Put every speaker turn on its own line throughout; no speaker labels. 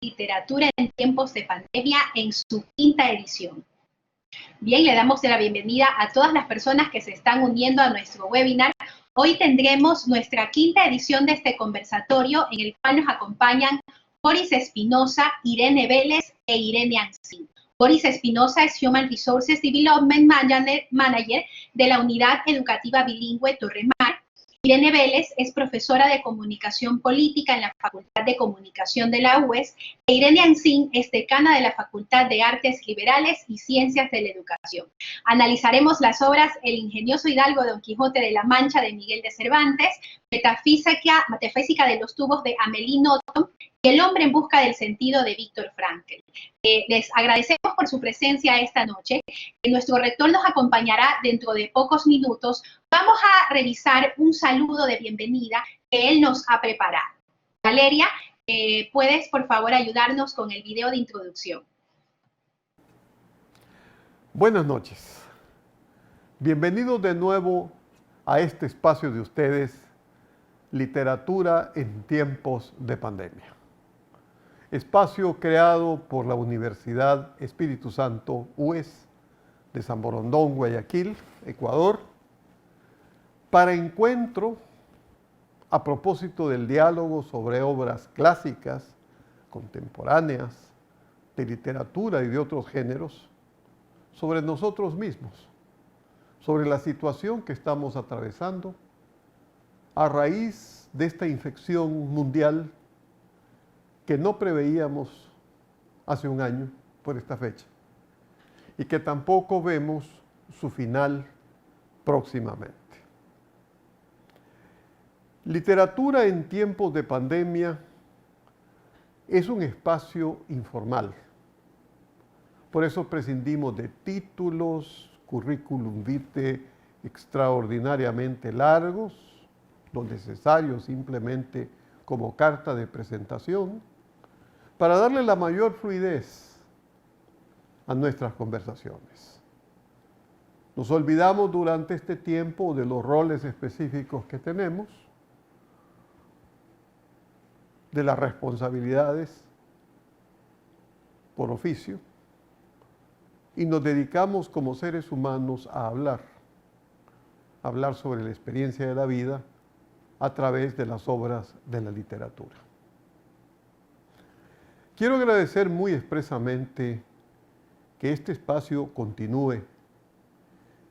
Literatura en tiempos de pandemia en su quinta edición. Bien, le damos la bienvenida a todas las personas que se están uniendo a nuestro webinar. Hoy tendremos nuestra quinta edición de este conversatorio en el cual nos acompañan Boris Espinosa, Irene Vélez e Irene Ancín. Boris Espinosa es Human Resources Development Manager de la Unidad Educativa Bilingüe Torre Mar. Irene Vélez es profesora de Comunicación Política en la Facultad de Comunicación de la UES e Irene Ancín es decana de la Facultad de Artes Liberales y Ciencias de la Educación. Analizaremos las obras El ingenioso hidalgo Don Quijote de la Mancha de Miguel de Cervantes, Metafísica de los tubos de Amélie Nothomb y El hombre en busca del sentido de Víctor Frankl. Les agradecemos por su presencia esta noche. Nuestro rector nos acompañará dentro de pocos minutos. Vamos a revisar un saludo de bienvenida que él nos ha preparado. Valeria, ¿puedes por favor ayudarnos con el video de introducción?
Buenas noches. Bienvenidos de nuevo a este espacio de ustedes, Literatura en tiempos de pandemia. Espacio creado por la Universidad Espíritu Santo UES de San Borondón, Guayaquil, Ecuador, para encuentro a propósito del diálogo sobre obras clásicas, contemporáneas, de literatura y de otros géneros, sobre nosotros mismos, sobre la situación que estamos atravesando a raíz de esta infección mundial que no preveíamos hace un año por esta fecha y que tampoco vemos su final próximamente. Literatura en tiempos de pandemia es un espacio informal. Por eso prescindimos de títulos, currículum vitae extraordinariamente largos, lo necesario simplemente como carta de presentación, para darle la mayor fluidez a nuestras conversaciones. Nos olvidamos durante este tiempo de los roles específicos que tenemos, de las responsabilidades por oficio, y nos dedicamos como seres humanos a hablar sobre la experiencia de la vida a través de las obras de la literatura. Quiero agradecer muy expresamente que este espacio continúe,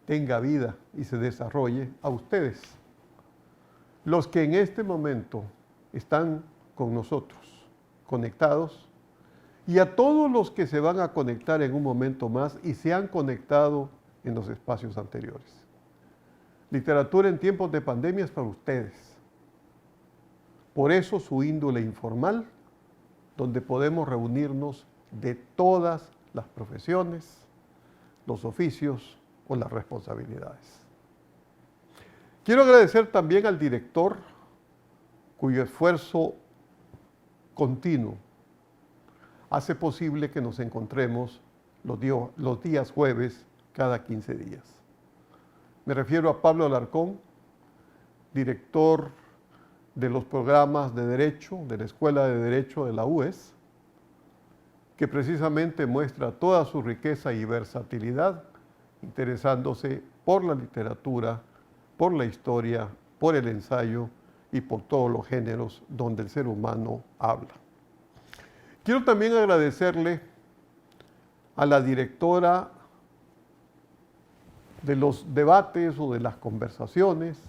tenga vida y se desarrolle a ustedes, los que en este momento están con nosotros, conectados, y a todos los que se van a conectar en un momento más y se han conectado en los espacios anteriores. Literatura en tiempos de pandemia es para ustedes. Por eso su índole informal, donde podemos reunirnos de todas las profesiones, los oficios o las responsabilidades. Quiero agradecer también al director, cuyo esfuerzo continuo hace posible que nos encontremos los días jueves cada 15 días. Me refiero a Pablo Alarcón, director de los programas de Derecho, de la Escuela de Derecho de la UES, que precisamente muestra toda su riqueza y versatilidad, interesándose por la literatura, por la historia, por el ensayo y por todos los géneros donde el ser humano habla. Quiero también agradecerle a la directora de los debates o de las conversaciones,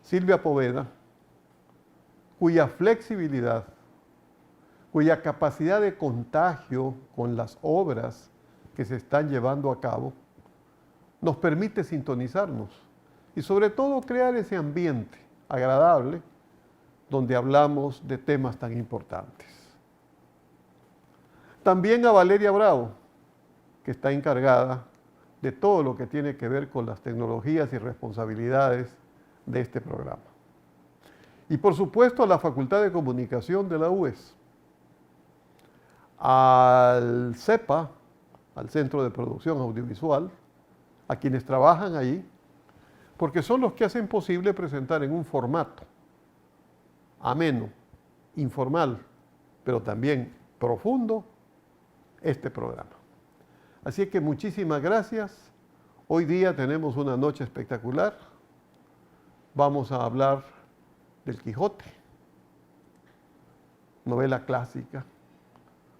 Silvia Poveda, cuya flexibilidad, cuya capacidad de contagio con las obras que se están llevando a cabo, nos permite sintonizarnos y sobre todo crear ese ambiente agradable donde hablamos de temas tan importantes. También a Valeria Bravo, que está encargada de todo lo que tiene que ver con las tecnologías y responsabilidades de este programa. Y por supuesto a la Facultad de Comunicación de la UES, al CEPA, al Centro de Producción Audiovisual, a quienes trabajan allí, porque son los que hacen posible presentar en un formato ameno, informal, pero también profundo este programa. Así que muchísimas gracias. Hoy día tenemos una noche espectacular. Vamos a hablar del Quijote, novela clásica,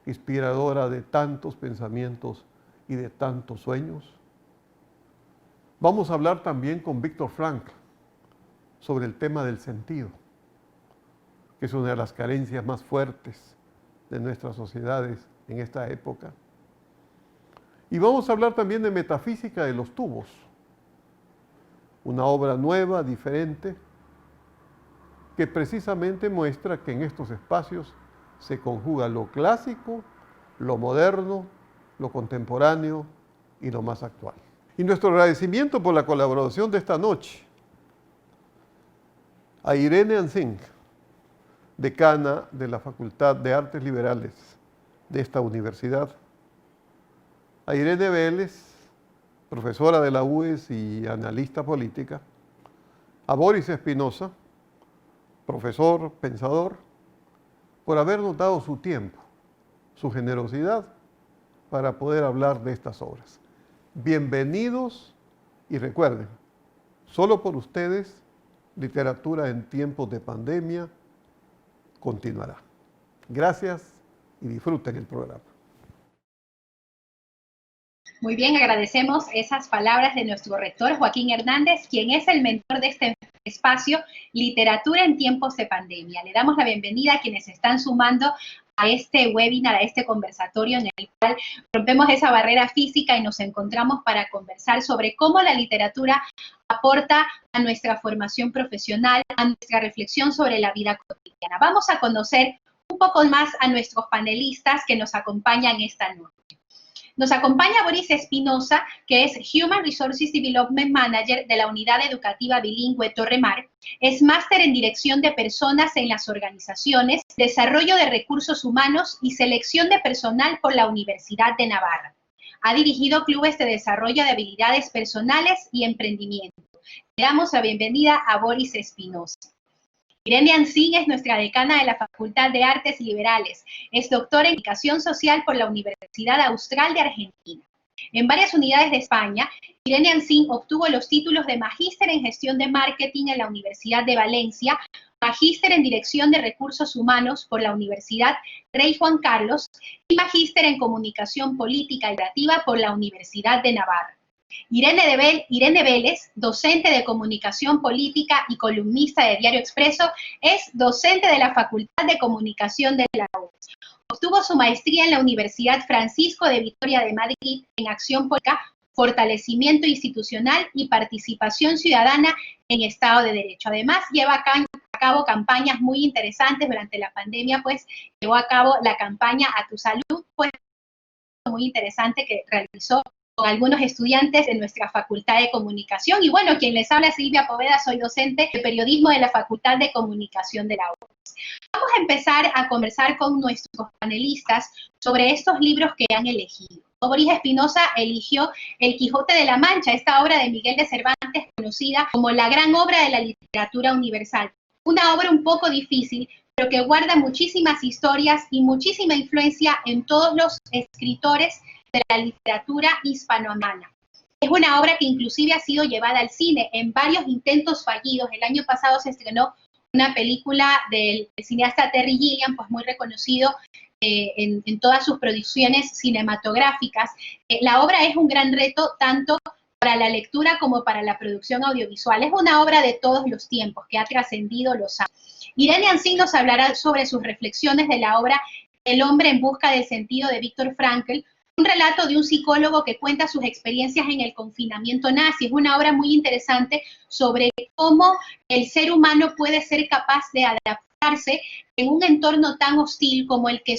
inspiradora de tantos pensamientos y de tantos sueños. Vamos a hablar también con Viktor Frankl sobre el tema del sentido, que es una de las carencias más fuertes de nuestras sociedades en esta época. Y vamos a hablar también de Metafísica de los tubos, una obra nueva, diferente, que precisamente muestra que en estos espacios se conjuga lo clásico, lo moderno, lo contemporáneo y lo más actual. Y nuestro agradecimiento por la colaboración de esta noche a Irene Ansing, decana de la Facultad de Artes Liberales de esta universidad, a Irene Vélez, profesora de la UES y analista política, a Boris Espinosa, profesor, pensador, por habernos dado su tiempo, su generosidad para poder hablar de estas obras. Bienvenidos y recuerden, solo por ustedes, literatura en tiempos de pandemia continuará. Gracias y disfruten el programa.
Muy bien, agradecemos esas palabras de nuestro rector Joaquín Hernández, quien es el mentor de este espacio Literatura en tiempos de pandemia. Le damos la bienvenida a quienes están sumando a este webinar, a este conversatorio en el cual rompemos esa barrera física y nos encontramos para conversar sobre cómo la literatura aporta a nuestra formación profesional, a nuestra reflexión sobre la vida cotidiana. Vamos a conocer un poco más a nuestros panelistas que nos acompañan esta noche. Nos acompaña Boris Espinosa, que es Human Resources Development Manager de la Unidad Educativa Bilingüe Torre Mar. Es máster en Dirección de Personas en las Organizaciones, Desarrollo de Recursos Humanos y Selección de Personal por la Universidad de Navarra. Ha dirigido clubes de desarrollo de habilidades personales y emprendimiento. Le damos la bienvenida a Boris Espinosa. Irene Ansing es nuestra decana de la Facultad de Artes Liberales. Es doctora en Comunicación Social por la Universidad Austral de Argentina. En varias unidades de España, Irene Ansing obtuvo los títulos de Magíster en Gestión de Marketing en la Universidad de Valencia, Magíster en Dirección de Recursos Humanos por la Universidad Rey Juan Carlos y Magíster en Comunicación Política y Creativa por la Universidad de Navarra. Irene Vélez, docente de Comunicación Política y columnista de Diario Expreso, es docente de la Facultad de Comunicación de la UES. Obtuvo su maestría en la Universidad Francisco de Vitoria de Madrid en Acción Política, Fortalecimiento Institucional y Participación Ciudadana en Estado de Derecho. Además, lleva a cabo campañas muy interesantes durante la pandemia, pues llevó a cabo la campaña A Tu Salud, pues muy interesante que realizó con algunos estudiantes de nuestra Facultad de Comunicación. Y bueno, quien les habla, Silvia Poveda, soy docente de Periodismo de la Facultad de Comunicación de la UES. Vamos a empezar a conversar con nuestros panelistas sobre estos libros que han elegido. Boris Espinosa eligió El Quijote de la Mancha, esta obra de Miguel de Cervantes, conocida como la gran obra de la literatura universal. Una obra un poco difícil, pero que guarda muchísimas historias y muchísima influencia en todos los escritores de la literatura hispanoamericana. Es una obra que inclusive ha sido llevada al cine en varios intentos fallidos. El año pasado se estrenó una película del cineasta Terry Gilliam, pues muy reconocido en todas sus producciones cinematográficas. La obra es un gran reto tanto para la lectura como para la producción audiovisual. Es una obra de todos los tiempos que ha trascendido los años. Irene Ansing nos hablará sobre sus reflexiones de la obra El hombre en busca del sentido de Viktor Frankl, un relato de un psicólogo que cuenta sus experiencias en el confinamiento nazi. Es una obra muy interesante sobre cómo el ser humano puede ser capaz de adaptarse en un entorno tan hostil como el que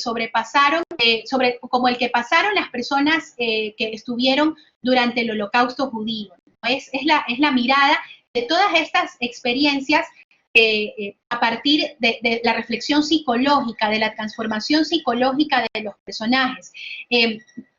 como el que pasaron las personas que estuvieron durante el Holocausto judío. Es la mirada de todas estas experiencias a partir de la reflexión psicológica, de la transformación psicológica de los personajes.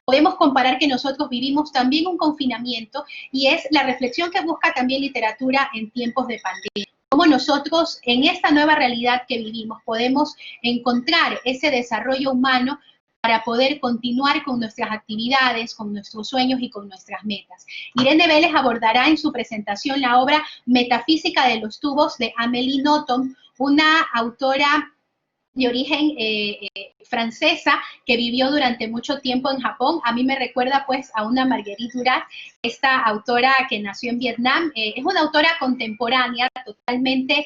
podemos comparar que nosotros vivimos también un confinamiento y es la reflexión que busca también literatura en tiempos de pandemia. Cómo nosotros en esta nueva realidad que vivimos podemos encontrar ese desarrollo humano para poder continuar con nuestras actividades, con nuestros sueños y con nuestras metas. Irene Vélez abordará en su presentación la obra Metafísica de los tubos de Amélie Nothomb, una autora de origen francesa que vivió durante mucho tiempo en Japón. A mí me recuerda pues a una Marguerite Duras, esta autora que nació en Vietnam. Es una autora contemporánea, totalmente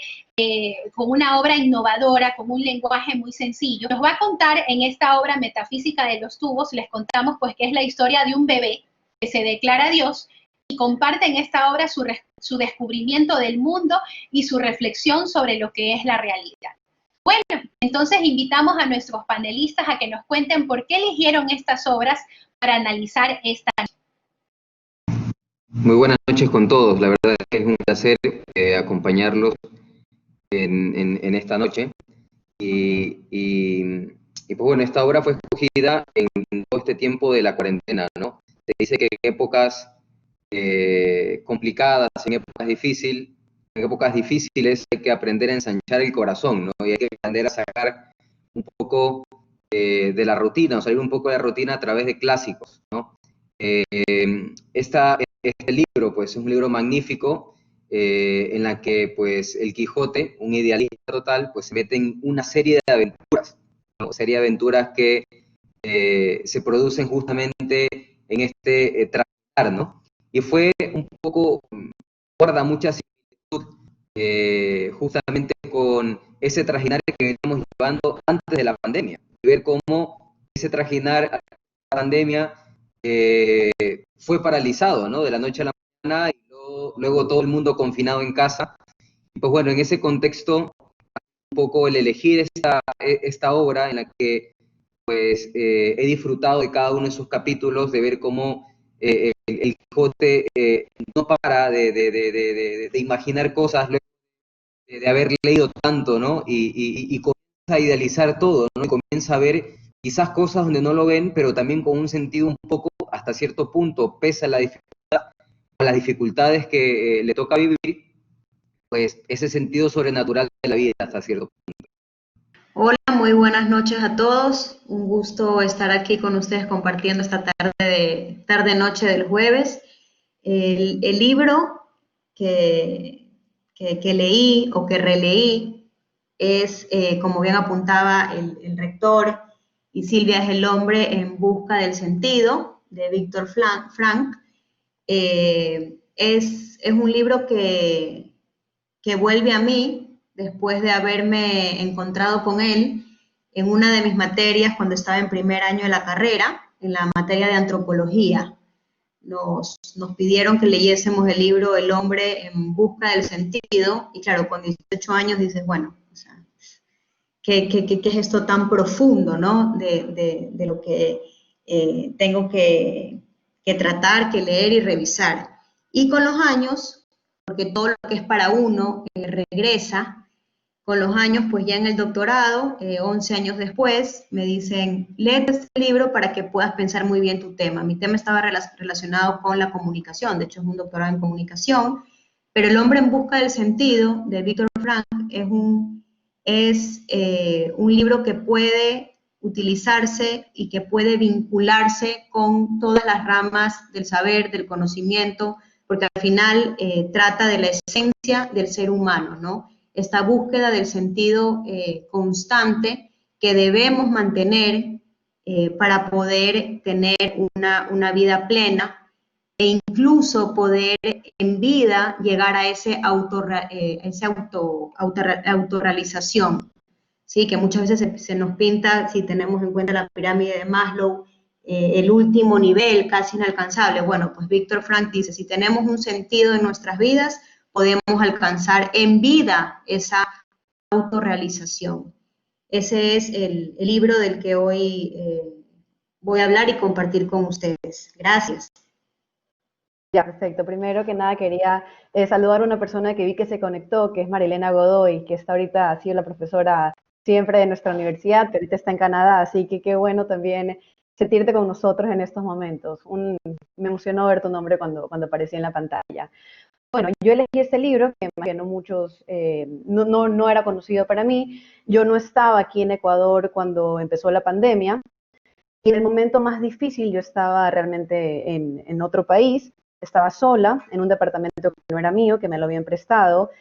con una obra innovadora, con un lenguaje muy sencillo. Nos va a contar en esta obra Metafísica de los tubos, les contamos pues que es la historia de un bebé que se declara Dios y comparte en esta obra su descubrimiento del mundo y su reflexión sobre lo que es la realidad. Bueno, entonces invitamos a nuestros panelistas a que nos cuenten por qué eligieron estas obras para analizar esta noche.
Muy buenas noches con todos, la verdad es que es un placer acompañarlos en esta noche. Y pues bueno, esta obra fue escogida en todo este tiempo de la cuarentena, ¿no? Se dice que en épocas complicadas, en épocas difíciles hay que aprender a ensanchar el corazón, ¿no? Y hay que aprender a sacar un poco de la rutina, o salir un poco de la rutina a través de clásicos, ¿no? Este libro, pues, es un libro magnífico en la que, pues, el Quijote, un idealista total, pues, se mete en una serie de aventuras, ¿no? Una serie de aventuras que se producen justamente en este tratar, ¿no? Y fue un poco, guarda mucha similitud justamente con ese trajinar que veníamos llevando antes de la pandemia. Y ver cómo ese trajinar a la pandemia fue paralizado, ¿no? De la noche a la mañana y luego todo el mundo confinado en casa. Y pues bueno, en ese contexto, un poco el elegir esta obra en la que pues he disfrutado de cada uno de sus capítulos, de ver cómo el Quijote no para de imaginar cosas, de haber leído tanto, ¿no? Y comienza a idealizar todo, ¿no? Y comienza a ver quizás cosas donde no lo ven, pero también con un sentido un poco, hasta cierto punto, pese a las dificultades que le toca vivir, pues ese sentido sobrenatural de la vida hasta cierto punto.
Hola, muy buenas noches a todos. Un gusto estar aquí con ustedes compartiendo esta tarde-noche del jueves. El libro que leí o que releí es, como bien apuntaba el rector, y Silvia es el hombre en busca del sentido, de Víctor Frank. Es un libro que vuelve a mí después de haberme encontrado con él en una de mis materias cuando estaba en primer año de la carrera, en la materia de antropología. Nos pidieron que leyésemos el libro El hombre en busca del sentido, y claro, con 18 años dices, bueno, o sea, ¿qué es esto tan profundo, ¿no? De lo que tengo que tratar, que leer y revisar. Y con los años, porque todo lo que es para uno regresa, con los años, pues ya en el doctorado, 11 años después, me dicen, léete este libro para que puedas pensar muy bien tu tema. Mi tema estaba relacionado con la comunicación, de hecho es un doctorado en comunicación, pero El hombre en busca del sentido, de Víctor Frank, es un libro que puede utilizarse y que puede vincularse con todas las ramas del saber, del conocimiento, porque al final trata de la esencia del ser humano, ¿no? Esta búsqueda del sentido constante que debemos mantener para poder tener una vida plena e incluso poder en vida llegar a esa autorrealización, ¿sí? Que muchas veces se nos pinta, si tenemos en cuenta la pirámide de Maslow, el último nivel casi inalcanzable. Bueno, pues Víctor Frank dice, si tenemos un sentido en nuestras vidas, podemos alcanzar en vida esa autorrealización. Ese es el libro del que hoy voy a hablar y compartir con ustedes. Gracias.
Ya, perfecto. Primero que nada quería saludar a una persona que vi que se conectó, que es Marilena Godoy, que está ahorita, ha sido la profesora siempre de nuestra universidad, pero ahorita está en Canadá, así que qué bueno también sentirte con nosotros en estos momentos. Me emocionó ver tu nombre cuando aparecí en la pantalla. Bueno, yo elegí este libro, que no muchos, no era conocido para mí. Yo no estaba aquí en Ecuador cuando empezó la pandemia, y en el momento más difícil yo estaba realmente en otro país, estaba sola, en un departamento que no era mío, que me lo habían prestado,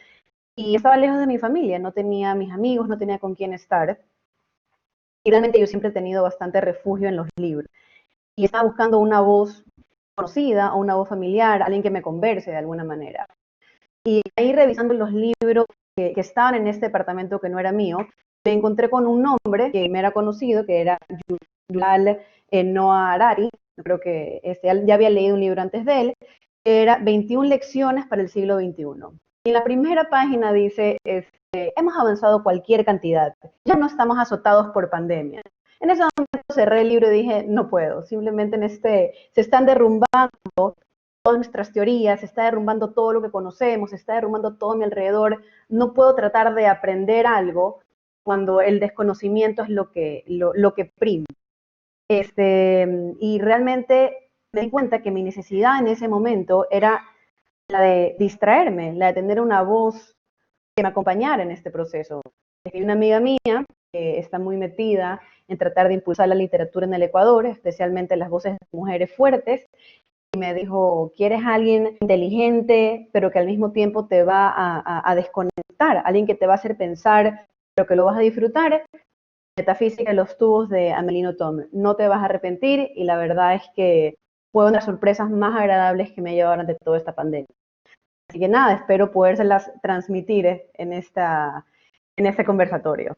y estaba lejos de mi familia, no tenía mis amigos, no tenía con quién estar. Y realmente yo siempre he tenido bastante refugio en los libros. Y estaba buscando una voz conocida o una voz familiar, alguien que me converse de alguna manera. Y ahí revisando los libros que estaban en este departamento que no era mío, me encontré con un nombre que me era conocido, que era Yuval Noah Harari. Yo creo que ya había leído un libro antes de él, que era 21 lecciones para el siglo XXI. Y en la primera página dice, hemos avanzado cualquier cantidad, ya no estamos azotados por pandemia. En ese momento cerré el libro y dije, no puedo, simplemente se están derrumbando todas nuestras teorías, se está derrumbando todo lo que conocemos, se está derrumbando todo a mi alrededor. No puedo tratar de aprender algo cuando el desconocimiento es lo que prima. Y realmente me di cuenta que mi necesidad en ese momento era la de distraerme, la de tener una voz que me acompañara en este proceso. Hay una amiga mía que está muy metida en tratar de impulsar la literatura en el Ecuador, especialmente las voces de mujeres fuertes, y me dijo, ¿quieres alguien inteligente, pero que al mismo tiempo te va a desconectar? Alguien que te va a hacer pensar, pero que lo vas a disfrutar. Metafísica de los tubos de Amelino Tom. No te vas a arrepentir, y la verdad es que fue una de las sorpresas más agradables que me he llevado durante toda esta pandemia. Así que nada, espero podérselas transmitir en este conversatorio.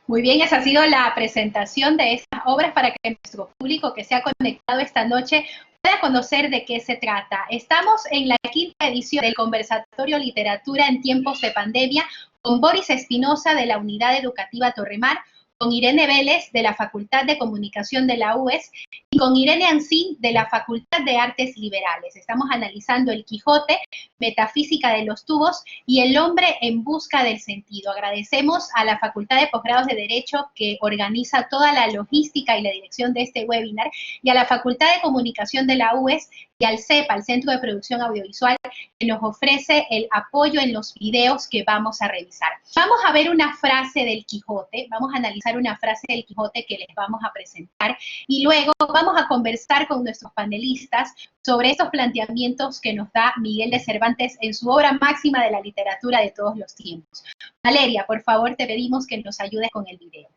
Muy bien, esa ha sido la presentación de estas obras para que nuestro público que se ha conectado esta noche pueda conocer de qué se trata. Estamos en la quinta edición del Conversatorio Literatura en Tiempos de Pandemia con Boris Espinosa de la Unidad Educativa Torremar, con Irene Vélez de la Facultad de Comunicación de la UES y con Irene Ancín de la Facultad de Artes Liberales. Estamos analizando El Quijote, Metafísica de los Tubos y El hombre en busca del sentido. Agradecemos a la Facultad de Posgrados de Derecho que organiza toda la logística y la dirección de este webinar, y a la Facultad de Comunicación de la UES y al CEPA, al Centro de Producción Audiovisual, que nos ofrece el apoyo en los videos que vamos a revisar. Vamos a ver una frase del Quijote, vamos a analizar una frase del Quijote que les vamos a presentar, y luego vamos a conversar con nuestros panelistas sobre estos planteamientos que nos da Miguel de Cervantes en su obra máxima de la literatura de todos los tiempos. Valeria, por favor, te pedimos que nos ayudes con el video.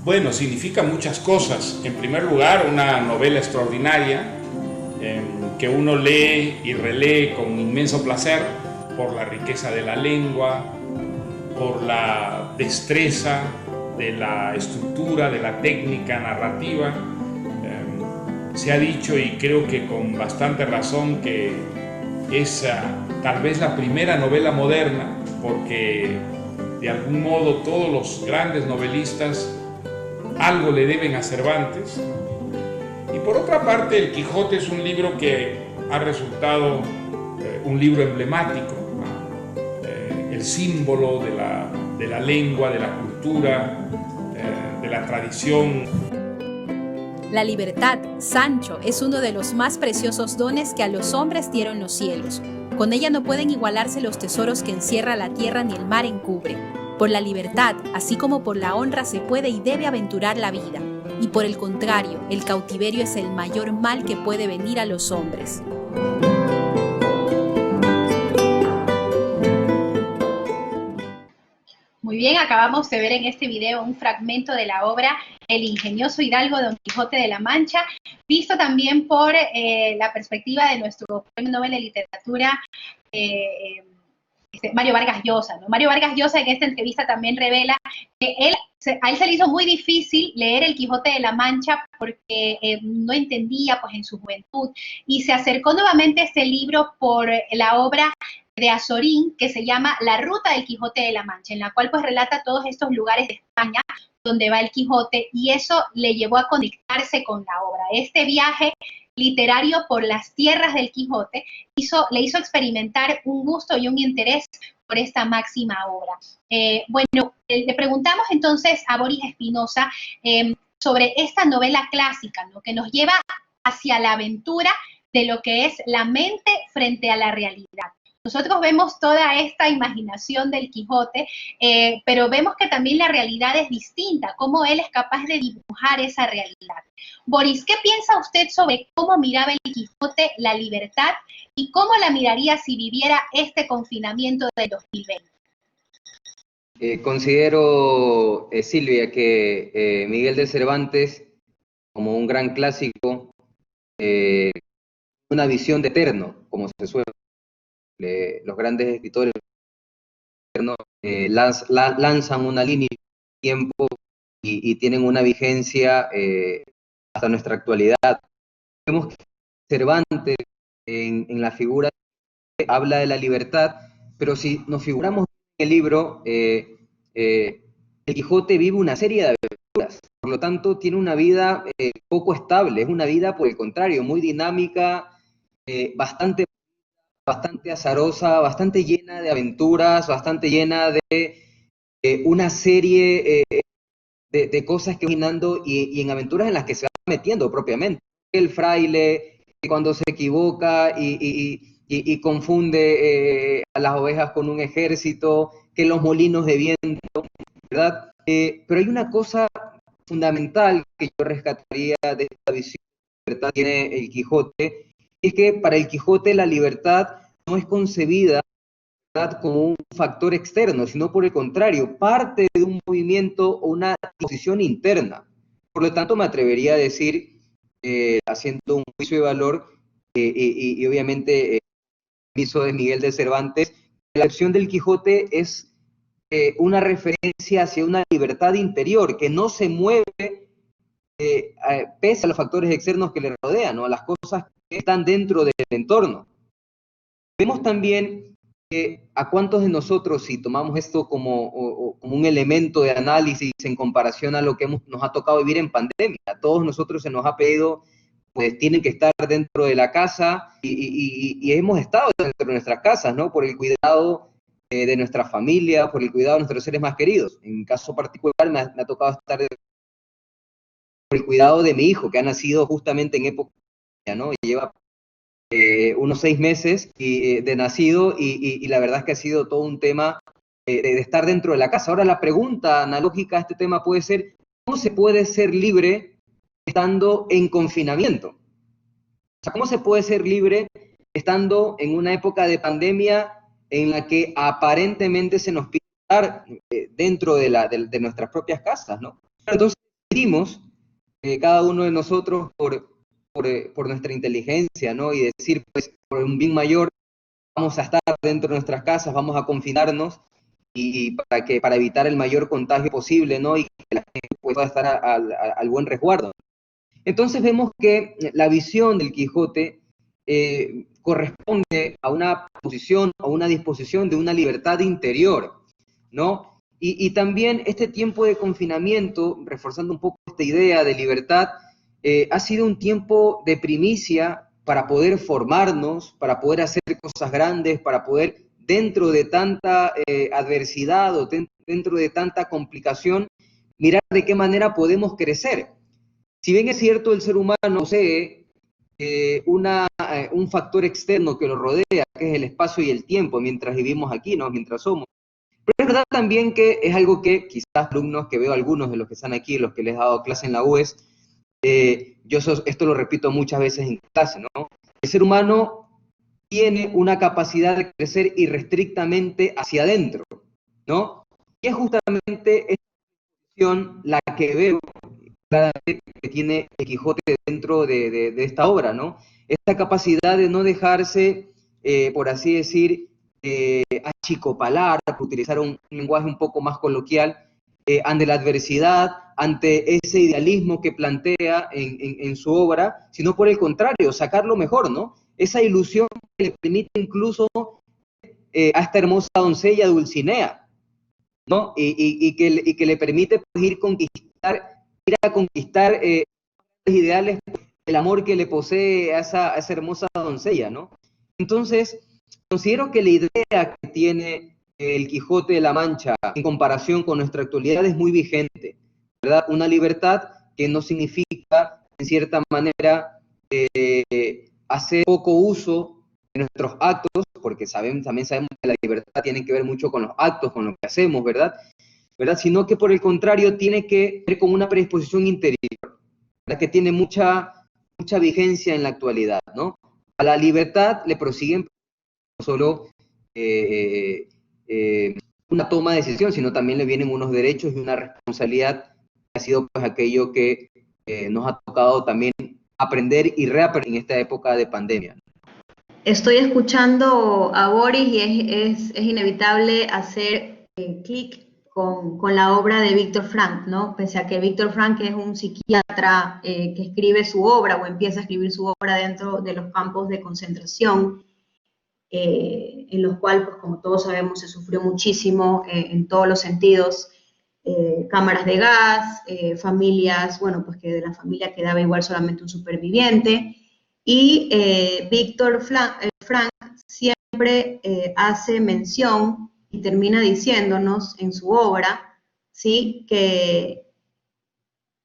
Bueno, significa muchas cosas. En primer lugar, una novela extraordinaria que uno lee y relee con inmenso placer por la riqueza de la lengua, por la destreza de la estructura, de la técnica narrativa. Se ha dicho, y creo que con bastante razón, que es tal vez la primera novela moderna, porque de algún modo todos los grandes novelistas algo le deben a Cervantes. Y por otra parte, El Quijote es un libro que ha resultado un libro emblemático, ¿no? El símbolo de la lengua, de la cultura, de la tradición.
La libertad, Sancho, es uno de los más preciosos dones que a los hombres dieron los cielos. Con ella no pueden igualarse los tesoros que encierra la tierra ni el mar encubre. Por la libertad, así como por la honra, se puede y debe aventurar la vida. Y por el contrario, el cautiverio es el mayor mal que puede venir a los hombres.
Muy bien, acabamos de ver en este video un fragmento de la obra El ingenioso hidalgo Don Quijote de la Mancha, visto también por la perspectiva de nuestro premio Nobel de Literatura, Mario Vargas Llosa, ¿no? Mario Vargas Llosa en esta entrevista también revela que a él se le hizo muy difícil leer El Quijote de la Mancha porque no entendía pues en su juventud, y se acercó nuevamente a este libro por la obra de Azorín que se llama La Ruta del Quijote de la Mancha, en la cual pues relata todos estos lugares de España donde va el Quijote, y eso le llevó a conectarse con la obra. Este viaje literario por las tierras del Quijote, le hizo experimentar un gusto y un interés por esta máxima obra. Bueno, le preguntamos entonces a Boris Espinosa sobre esta novela clásica, ¿no?, que nos lleva hacia la aventura de lo que es la mente frente a la realidad. Nosotros vemos toda esta imaginación del Quijote, pero vemos que también la realidad es distinta, cómo él es capaz de dibujar esa realidad. Boris, ¿qué piensa usted sobre cómo miraba el Quijote la libertad y cómo la miraría si viviera este confinamiento del 2020?
Considero, Silvia, que Miguel de Cervantes, como un gran clásico, una visión de eterno, como se suele. Los grandes escritores lanzan una línea de tiempo y tienen una vigencia hasta nuestra actualidad. Vemos que Cervantes en la figura habla de la libertad, pero si nos figuramos en el libro, el Quijote vive una serie de aventuras, por lo tanto tiene una vida poco estable, es una vida por el contrario, muy dinámica, bastante azarosa, bastante llena de aventuras, bastante llena de una serie de cosas que va imaginando y en aventuras en las que se va metiendo propiamente. El fraile, que cuando se equivoca y confunde a las ovejas con un ejército, que los molinos de viento, ¿verdad? Pero hay una cosa fundamental que yo rescataría de esta visión de libertad que tiene el Quijote, es que para el Quijote la libertad no es concebida, ¿verdad?, como un factor externo, sino por el contrario, parte de un movimiento o una disposición interna. Por lo tanto, me atrevería a decir, haciendo un juicio de valor, y obviamente el permiso de Miguel de Cervantes, la acción del Quijote es una referencia hacia una libertad interior que no se mueve pese a los factores externos que le rodean, ¿no?, a las cosas que están dentro del entorno. Vemos también que a cuántos de nosotros, si tomamos esto como un elemento de análisis en comparación a lo que nos ha tocado vivir en pandemia, a todos nosotros se nos ha pedido, pues tienen que estar dentro de la casa y hemos estado dentro de nuestras casas, ¿no?, por el cuidado de nuestra familia, por el cuidado de nuestros seres más queridos. En mi caso particular me ha tocado estar por el cuidado de mi hijo, que ha nacido justamente en época, ¿no?, y lleva unos 6 meses de nacido y la verdad es que ha sido todo un tema de estar dentro de la casa. Ahora la pregunta analógica a este tema puede ser, ¿cómo se puede ser libre estando en confinamiento? O sea, ¿cómo se puede ser libre estando en una época de pandemia en la que aparentemente se nos pide estar dentro de nuestras propias casas, ¿no? Entonces decidimos, cada uno de nosotros, por nuestra inteligencia, ¿no?, y decir, pues, por un bien mayor, vamos a estar dentro de nuestras casas, vamos a confinarnos, y para evitar el mayor contagio posible, ¿no?, y que la gente pueda estar al buen resguardo. Entonces vemos que la visión del Quijote corresponde a una posición, a una disposición de una libertad interior, ¿no? Y también este tiempo de confinamiento, reforzando un poco esta idea de libertad, ha sido un tiempo de primicia para poder formarnos, para poder hacer cosas grandes, para poder, dentro de tanta adversidad o dentro de tanta complicación, mirar de qué manera podemos crecer. Si bien es cierto, el ser humano posee un factor externo que lo rodea, que es el espacio y el tiempo, mientras vivimos aquí, ¿no?, mientras somos. Pero es verdad también que es algo que quizás alumnos, que veo algunos de los que están aquí, los que les he dado clase en la UES, esto lo repito muchas veces en clase, ¿no? El ser humano tiene una capacidad de crecer irrestrictamente hacia adentro, ¿no? Y es justamente esta posición la que veo claramente que tiene el Quijote dentro de esta obra, ¿no? Esta capacidad de no dejarse, por así decir, achicopalar, para utilizar un lenguaje un poco más coloquial, ante la adversidad, ante ese idealismo que plantea en su obra, sino por el contrario, sacar lo mejor, ¿no? Esa ilusión que le permite incluso a esta hermosa doncella Dulcinea, ¿no? Y que le permite, pues, ir a conquistar ideales el amor que le posee a esa hermosa doncella, ¿no? Entonces, considero que la idea que tiene el Quijote de la Mancha en comparación con nuestra actualidad es muy vigente, ¿verdad? Una libertad que no significa, en cierta manera, hacer poco uso de nuestros actos, porque también sabemos que la libertad tiene que ver mucho con los actos, con lo que hacemos, ¿verdad? Sino que por el contrario tiene que ver con una predisposición interior, ¿verdad? Que tiene mucha vigencia en la actualidad, ¿no? A la libertad le prosiguen no solo una toma de decisión, sino también le vienen unos derechos y una responsabilidad que ha sido pues aquello que nos ha tocado también aprender y reaprender en esta época de pandemia.
Estoy escuchando a Boris y es inevitable hacer clic con la obra de Víctor Frank, ¿no? Pese a que Víctor Frank es un psiquiatra que escribe su obra o empieza a escribir su obra dentro de los campos de concentración, en los cuales, pues, como todos sabemos, se sufrió muchísimo en todos los sentidos, cámaras de gas, familias, bueno, pues que de la familia quedaba igual solamente un superviviente, y Víctor Frank siempre hace mención y termina diciéndonos en su obra, ¿sí?, que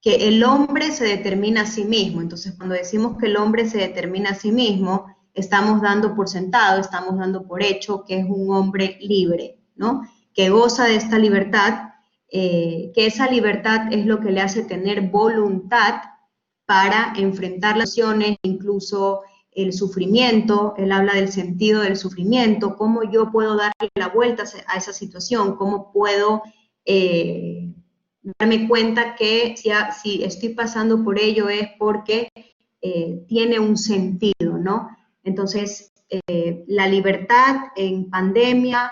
el hombre se determina a sí mismo. Entonces, cuando decimos que el hombre se determina a sí mismo, estamos dando por sentado, estamos dando por hecho que es un hombre libre, ¿no? Que goza de esta libertad, que esa libertad es lo que le hace tener voluntad para enfrentar las situaciones, incluso el sufrimiento. Él habla del sentido del sufrimiento, cómo yo puedo darle la vuelta a esa situación, cómo puedo darme cuenta que si estoy pasando por ello es porque tiene un sentido, ¿no? Entonces, la libertad en pandemia,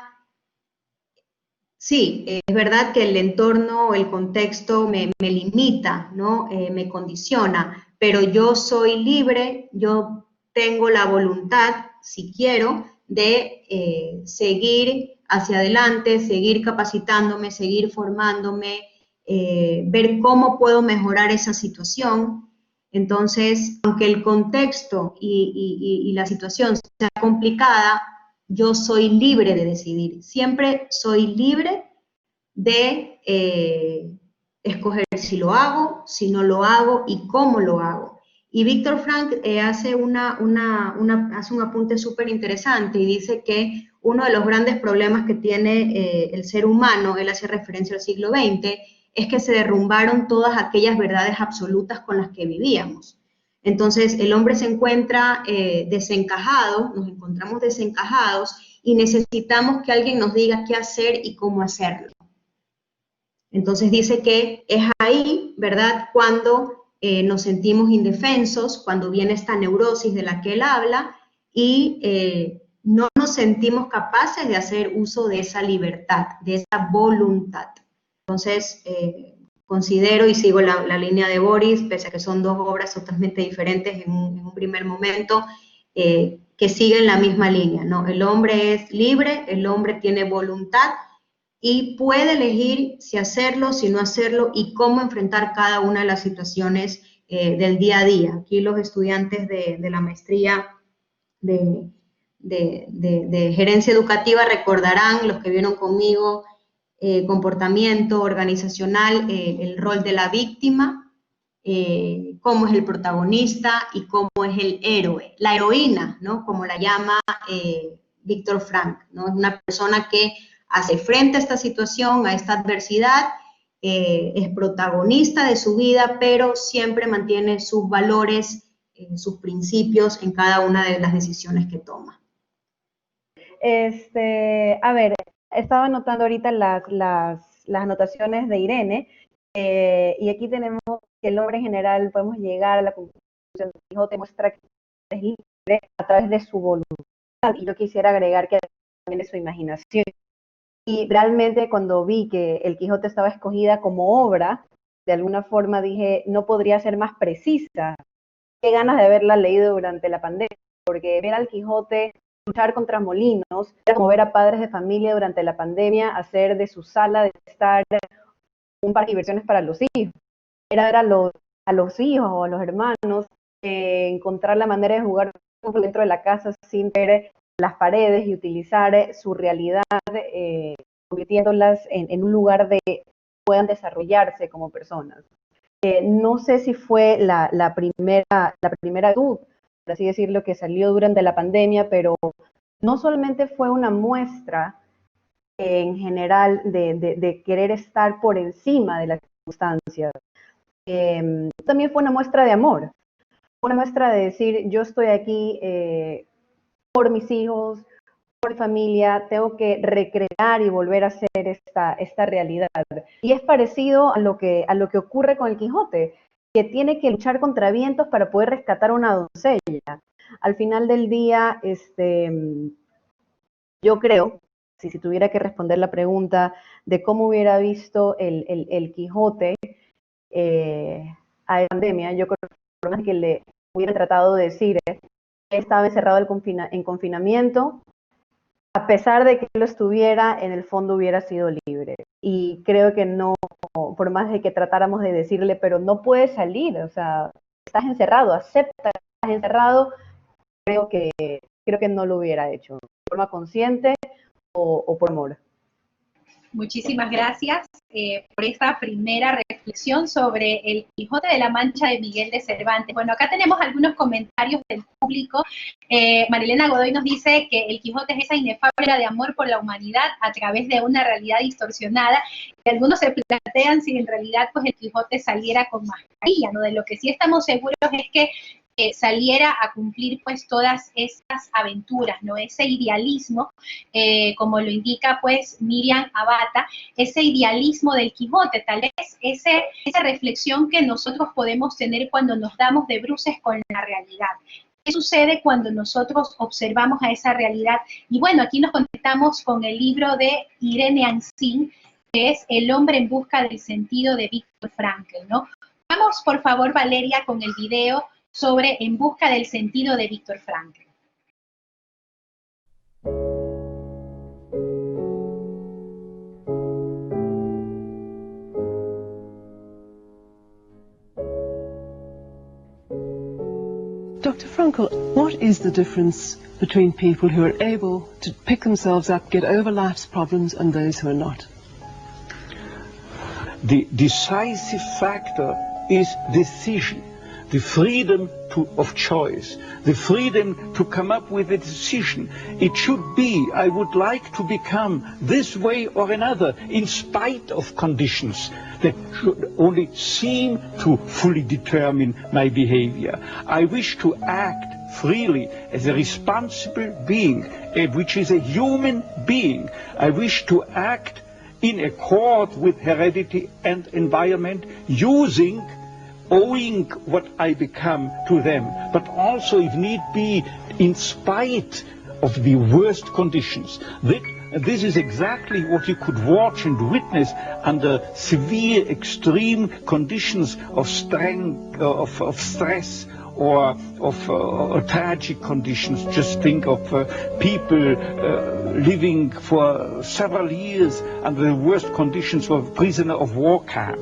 sí, es verdad que el entorno, el contexto me limita, ¿no? Me condiciona, pero yo soy libre, yo tengo la voluntad, si quiero, de seguir hacia adelante, seguir capacitándome, seguir formándome, ver cómo puedo mejorar esa situación. Entonces, aunque el contexto y la situación sea complicada, yo soy libre de decidir. Siempre soy libre de escoger si lo hago, si no lo hago y cómo lo hago. Y Víctor Frank hace un apunte súper interesante y dice que uno de los grandes problemas que tiene el ser humano, él hace referencia al siglo XX, es que se derrumbaron todas aquellas verdades absolutas con las que vivíamos. Entonces, el hombre se encuentra desencajado, nos encontramos desencajados y necesitamos que alguien nos diga qué hacer y cómo hacerlo. Entonces dice que es ahí, ¿verdad?, cuando nos sentimos indefensos, cuando viene esta neurosis de la que él habla y no nos sentimos capaces de hacer uso de esa libertad, de esa voluntad. Entonces, considero y sigo la línea de Boris, pese a que son dos obras totalmente diferentes en un primer momento, que siguen la misma línea, ¿no? El hombre es libre, el hombre tiene voluntad y puede elegir si hacerlo, si no hacerlo y cómo enfrentar cada una de las situaciones del día a día. Aquí los estudiantes de la maestría de gerencia educativa recordarán, los que vieron conmigo, comportamiento organizacional, el rol de la víctima, cómo es el protagonista y cómo es el héroe, la heroína, ¿no?, como la llama Víctor Frank, ¿no? Es una persona que hace frente a esta situación, a esta adversidad, es protagonista de su vida, pero siempre mantiene sus valores, sus principios en cada una de las decisiones que toma.
A ver, estaba anotando ahorita las anotaciones de Irene, y aquí tenemos que el hombre en general podemos llegar a la conclusión que el Quijote muestra que es libre a través de su voluntad, y yo quisiera agregar que también de su imaginación. Y realmente cuando vi que el Quijote estaba escogida como obra, de alguna forma dije, no podría ser más precisa. Qué ganas de haberla leído durante la pandemia, porque ver al Quijote luchar contra molinos, era como ver a padres de familia durante la pandemia hacer de su sala de estar un parque de diversiones para los hijos. Era ver a los hijos o a los hermanos encontrar la manera de jugar dentro de la casa sin ver las paredes y utilizar su realidad, convirtiéndolas en un lugar de que puedan desarrollarse como personas. No sé si fue la primera por así decirlo, que salió durante la pandemia, pero no solamente fue una muestra en general de querer estar por encima de las circunstancias, también fue una muestra de amor, una muestra de decir, yo estoy aquí por mis hijos, por mi familia, tengo que recrear y volver a hacer esta realidad. Y es parecido a lo que ocurre con el Quijote, que tiene que luchar contra vientos para poder rescatar a una doncella. Al final del día, yo creo, si tuviera que responder la pregunta de cómo hubiera visto el Quijote a la pandemia, yo creo que por más que le hubiera tratado de decir, él estaba encerrado en confinamiento, a pesar de que lo estuviera, en el fondo hubiera sido libre. Y creo que no, por más de que tratáramos de decirle, pero no puedes salir, o sea, estás encerrado, acepta que estás encerrado, creo que no lo hubiera hecho, de forma consciente o por amor.
Muchísimas gracias por esta primera reflexión sobre el Quijote de la Mancha de Miguel de Cervantes. Bueno, acá tenemos algunos comentarios del público. Marilena Godoy nos dice que el Quijote es esa inefable de amor por la humanidad a través de una realidad distorsionada. Y algunos se plantean si en realidad pues el Quijote saliera con mascarilla, ¿no? De lo que sí estamos seguros es que saliera a cumplir pues todas estas aventuras, ¿no? Ese idealismo, como lo indica pues Miriam Abata, ese idealismo del Quijote, tal vez esa reflexión que nosotros podemos tener cuando nos damos de bruces con la realidad. ¿Qué sucede cuando nosotros observamos a esa realidad? Y bueno, aquí nos conectamos con el libro de Irene Anzin, que es El hombre en busca del sentido de Viktor Frankl, ¿no? Vamos, por favor, Valeria, con el video sobre En busca del sentido de Viktor Frankl.
Dr. Frankl, what is the difference between people who are able to pick themselves up, get over life's problems, and those who are not?
The decisive factor is decision. The freedom of choice, the freedom to come up with a decision. It should be, I would like to become this way or another, in spite of conditions that should only seem to fully determine my behavior. I wish to act freely as a responsible being, which is a human being. I wish to act in accord with heredity and environment, owing what I become to them, but also, if need be, in spite of the worst conditions. This is exactly what you could watch and witness under severe, extreme conditions of strength, of stress, or of tragic conditions. Just think of people living for several years under the worst conditions of a prisoner of war camp.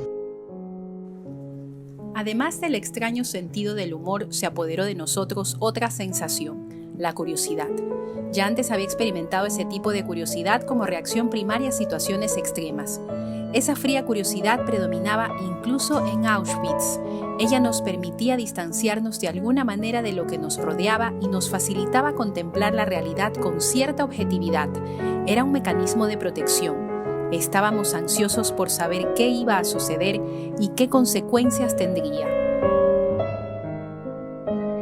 Además del extraño sentido del humor, se apoderó de nosotros otra sensación, la curiosidad. Ya antes había experimentado ese tipo de curiosidad como reacción primaria a situaciones extremas. Esa fría curiosidad predominaba incluso en Auschwitz. Ella nos permitía distanciarnos de alguna manera de lo que nos rodeaba y nos facilitaba contemplar la realidad con cierta objetividad. Era un mecanismo de protección. Estábamos ansiosos por saber qué iba a suceder y qué consecuencias tendría.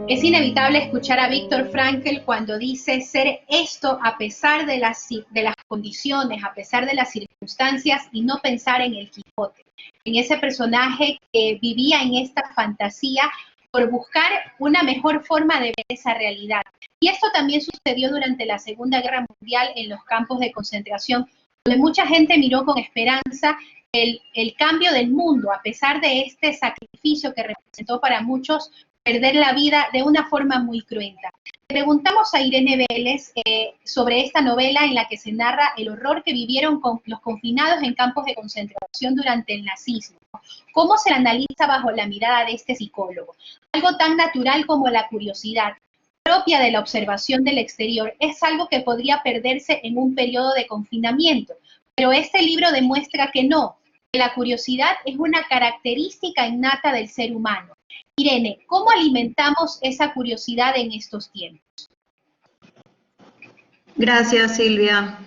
Es inevitable escuchar a Viktor Frankl cuando dice ser esto a pesar de las condiciones, a pesar de las circunstancias, y no pensar en el Quijote, en ese personaje que vivía en esta fantasía por buscar una mejor forma de ver esa realidad. Y esto también sucedió durante la Segunda Guerra Mundial en los campos de concentración, donde mucha gente miró con esperanza el cambio del mundo, a pesar de este sacrificio que representó para muchos perder la vida de una forma muy cruenta. Preguntamos a Irene Vélez sobre esta novela en la que se narra el horror que vivieron los confinados en campos de concentración durante el nazismo. ¿Cómo se la analiza bajo la mirada de este psicólogo? Algo tan natural como la curiosidad, propia de la observación del exterior, es algo que podría perderse en un periodo de confinamiento, pero este libro demuestra que no, que la curiosidad es una característica innata del ser humano. Irene, ¿cómo alimentamos esa curiosidad en estos tiempos?
Gracias, Silvia,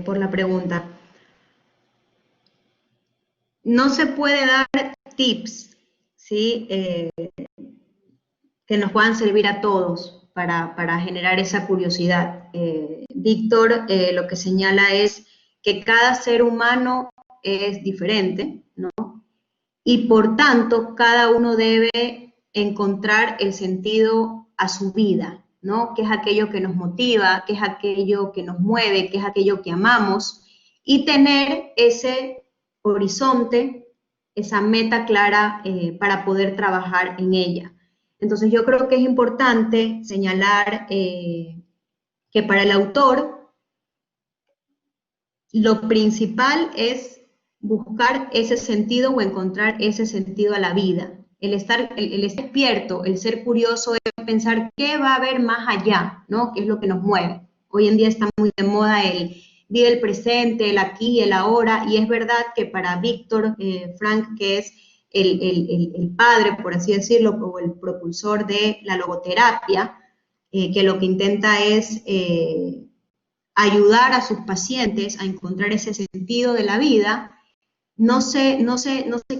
por la pregunta. No se puede dar tips, ¿sí? Que nos puedan servir a todos para generar esa curiosidad. Víctor lo que señala es que cada ser humano es diferente, ¿no? Y por tanto, cada uno debe encontrar el sentido a su vida, ¿no? ¿Qué es aquello que nos motiva? ¿Qué es aquello que nos mueve? ¿Qué es aquello que amamos? Y tener ese horizonte, esa meta clara para poder trabajar en ella. Entonces yo creo que es importante señalar que para el autor lo principal es buscar ese sentido o encontrar ese sentido a la vida. El estar despierto, el ser curioso es pensar qué va a haber más allá, ¿no? ¿Qué es lo que nos mueve? Hoy en día está muy de moda el vive el presente, el aquí, el ahora, y es verdad que para Víctor Frank, que es el padre, por así decirlo, o el propulsor de la logoterapia, que lo que intenta es ayudar a sus pacientes a encontrar ese sentido de la vida, no se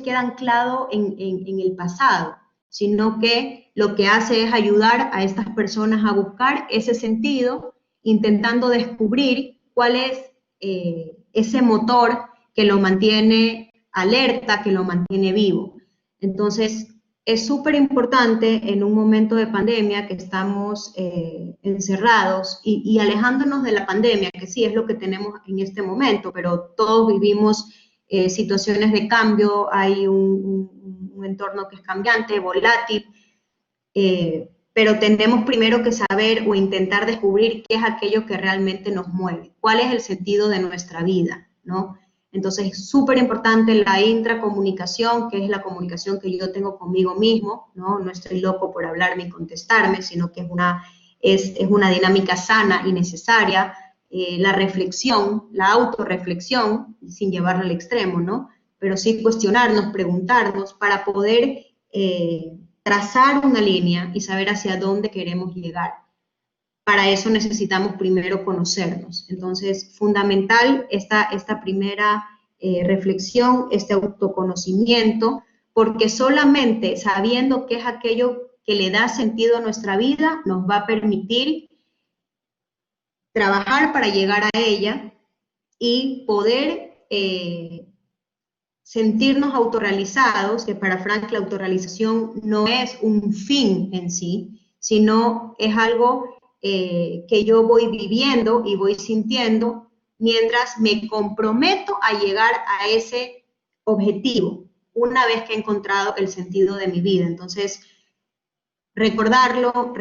queda anclado en el pasado, sino que lo que hace es ayudar a estas personas a buscar ese sentido, intentando descubrir cuál es ese motor que lo mantiene alerta, que lo mantiene vivo. Entonces, es súper importante en un momento de pandemia que estamos encerrados y alejándonos de la pandemia, que sí es lo que tenemos en este momento, pero todos vivimos situaciones de cambio, hay un entorno que es cambiante, volátil, pero tenemos primero que saber o intentar descubrir qué es aquello que realmente nos mueve, cuál es el sentido de nuestra vida, ¿no? Entonces es súper importante la intracomunicación, que es la comunicación que yo tengo conmigo mismo, ¿no? No estoy loco por hablarme y contestarme, sino que es una dinámica sana y necesaria. La reflexión, la autorreflexión, sin llevarla al extremo, ¿no? Pero sí cuestionarnos, preguntarnos, para poder trazar una línea y saber hacia dónde queremos llegar. Para eso necesitamos primero conocernos. Entonces, fundamental esta primera reflexión, este autoconocimiento, porque solamente sabiendo qué es aquello que le da sentido a nuestra vida, nos va a permitir trabajar para llegar a ella y poder sentirnos autorrealizados, que para Frank la autorrealización no es un fin en sí, sino es algo que yo voy viviendo y voy sintiendo mientras me comprometo a llegar a ese objetivo, una vez que he encontrado el sentido de mi vida. Entonces, recordarlo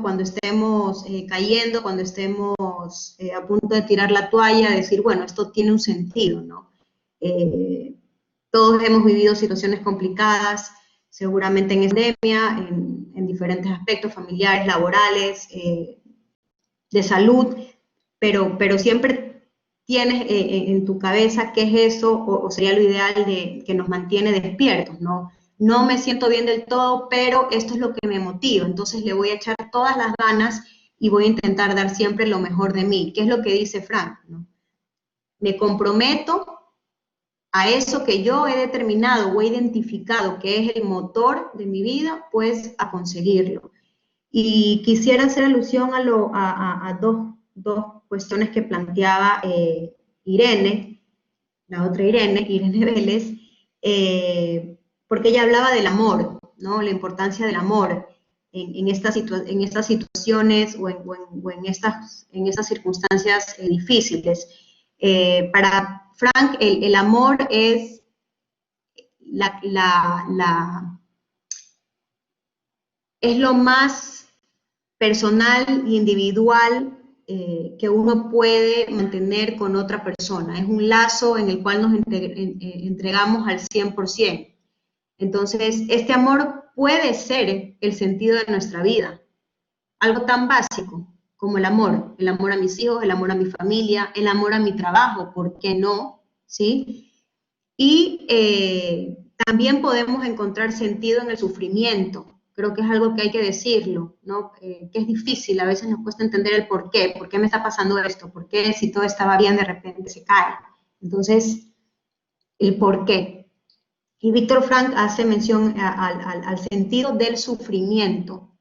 cuando estemos cayendo, cuando estemos a punto de tirar la toalla, decir, bueno, esto tiene un sentido, ¿no? Todos hemos vivido situaciones complicadas, seguramente en pandemia, en diferentes aspectos familiares, laborales, de salud, pero siempre tienes en tu cabeza qué es eso, o sería lo ideal que nos mantiene despiertos, ¿no? No me siento bien del todo, pero esto es lo que me motiva, entonces le voy a echar todas las ganas y voy a intentar dar siempre lo mejor de mí, que es lo que dice Frank, ¿no? Me comprometo a eso que yo he determinado o he identificado que es el motor de mi vida, pues a conseguirlo. Y quisiera hacer alusión a dos cuestiones que planteaba Irene, la otra Irene Vélez, porque ella hablaba del amor, ¿no? La importancia del amor en estas situaciones o en estas circunstancias difíciles. Para Frank, el amor es es lo más personal y individual que uno puede mantener con otra persona. Es un lazo en el cual nos entregamos al 100%. Entonces, este amor puede ser el sentido de nuestra vida. Algo tan básico como el amor a mis hijos, el amor a mi familia, el amor a mi trabajo, ¿por qué no? ¿Sí? Y también podemos encontrar sentido en el sufrimiento. Creo que es algo que hay que decirlo, ¿no? Que es difícil, a veces nos cuesta entender el por qué me está pasando esto, por qué si todo estaba bien de repente se cae. Entonces, el por qué. Y Víctor Frank hace mención al sentido del sufrimiento,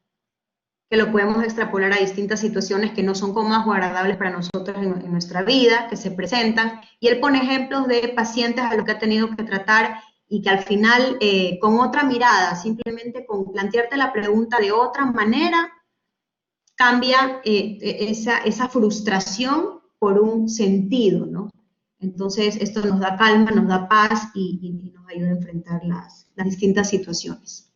que lo podemos extrapolar a distintas situaciones que no son cómodas o agradables para nosotros en nuestra vida, que se presentan, y él pone ejemplos de pacientes a los que ha tenido que tratar y que al final, con otra mirada, simplemente con plantearte la pregunta de otra manera, cambia esa frustración por un sentido, ¿no? Entonces, esto nos da calma, nos da paz y nos ayuda a enfrentar las distintas situaciones.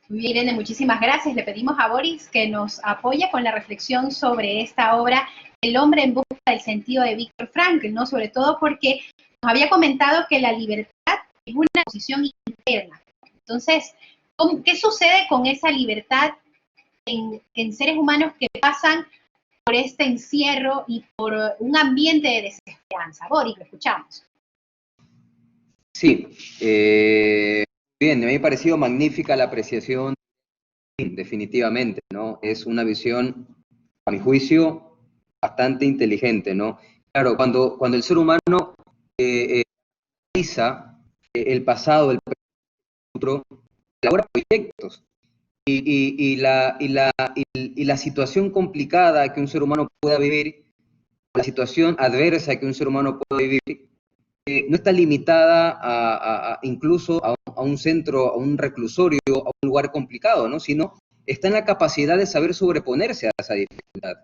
Muy bien, Irene, muchísimas gracias. Le pedimos a Boris que nos apoye con la reflexión sobre esta obra, El hombre en busca del sentido de Víctor Frankl, ¿no? Sobre todo porque nos había comentado que la libertad es una posición interna. Entonces, ¿qué sucede con esa libertad en seres humanos que pasan por este encierro y por un ambiente de desesperanza? Boris, lo escuchamos.
Sí, bien, me ha parecido magnífica la apreciación, definitivamente, ¿no? Es una visión, a mi juicio, bastante inteligente, ¿no? Claro, cuando el ser humano analiza el pasado, el presente, el futuro, elabora proyectos. Y la situación complicada que un ser humano pueda vivir, la situación adversa que un ser humano pueda vivir, no está limitada incluso a un centro, a un reclusorio, a un lugar complicado, ¿no? Sino está en la capacidad de saber sobreponerse a esa dificultad,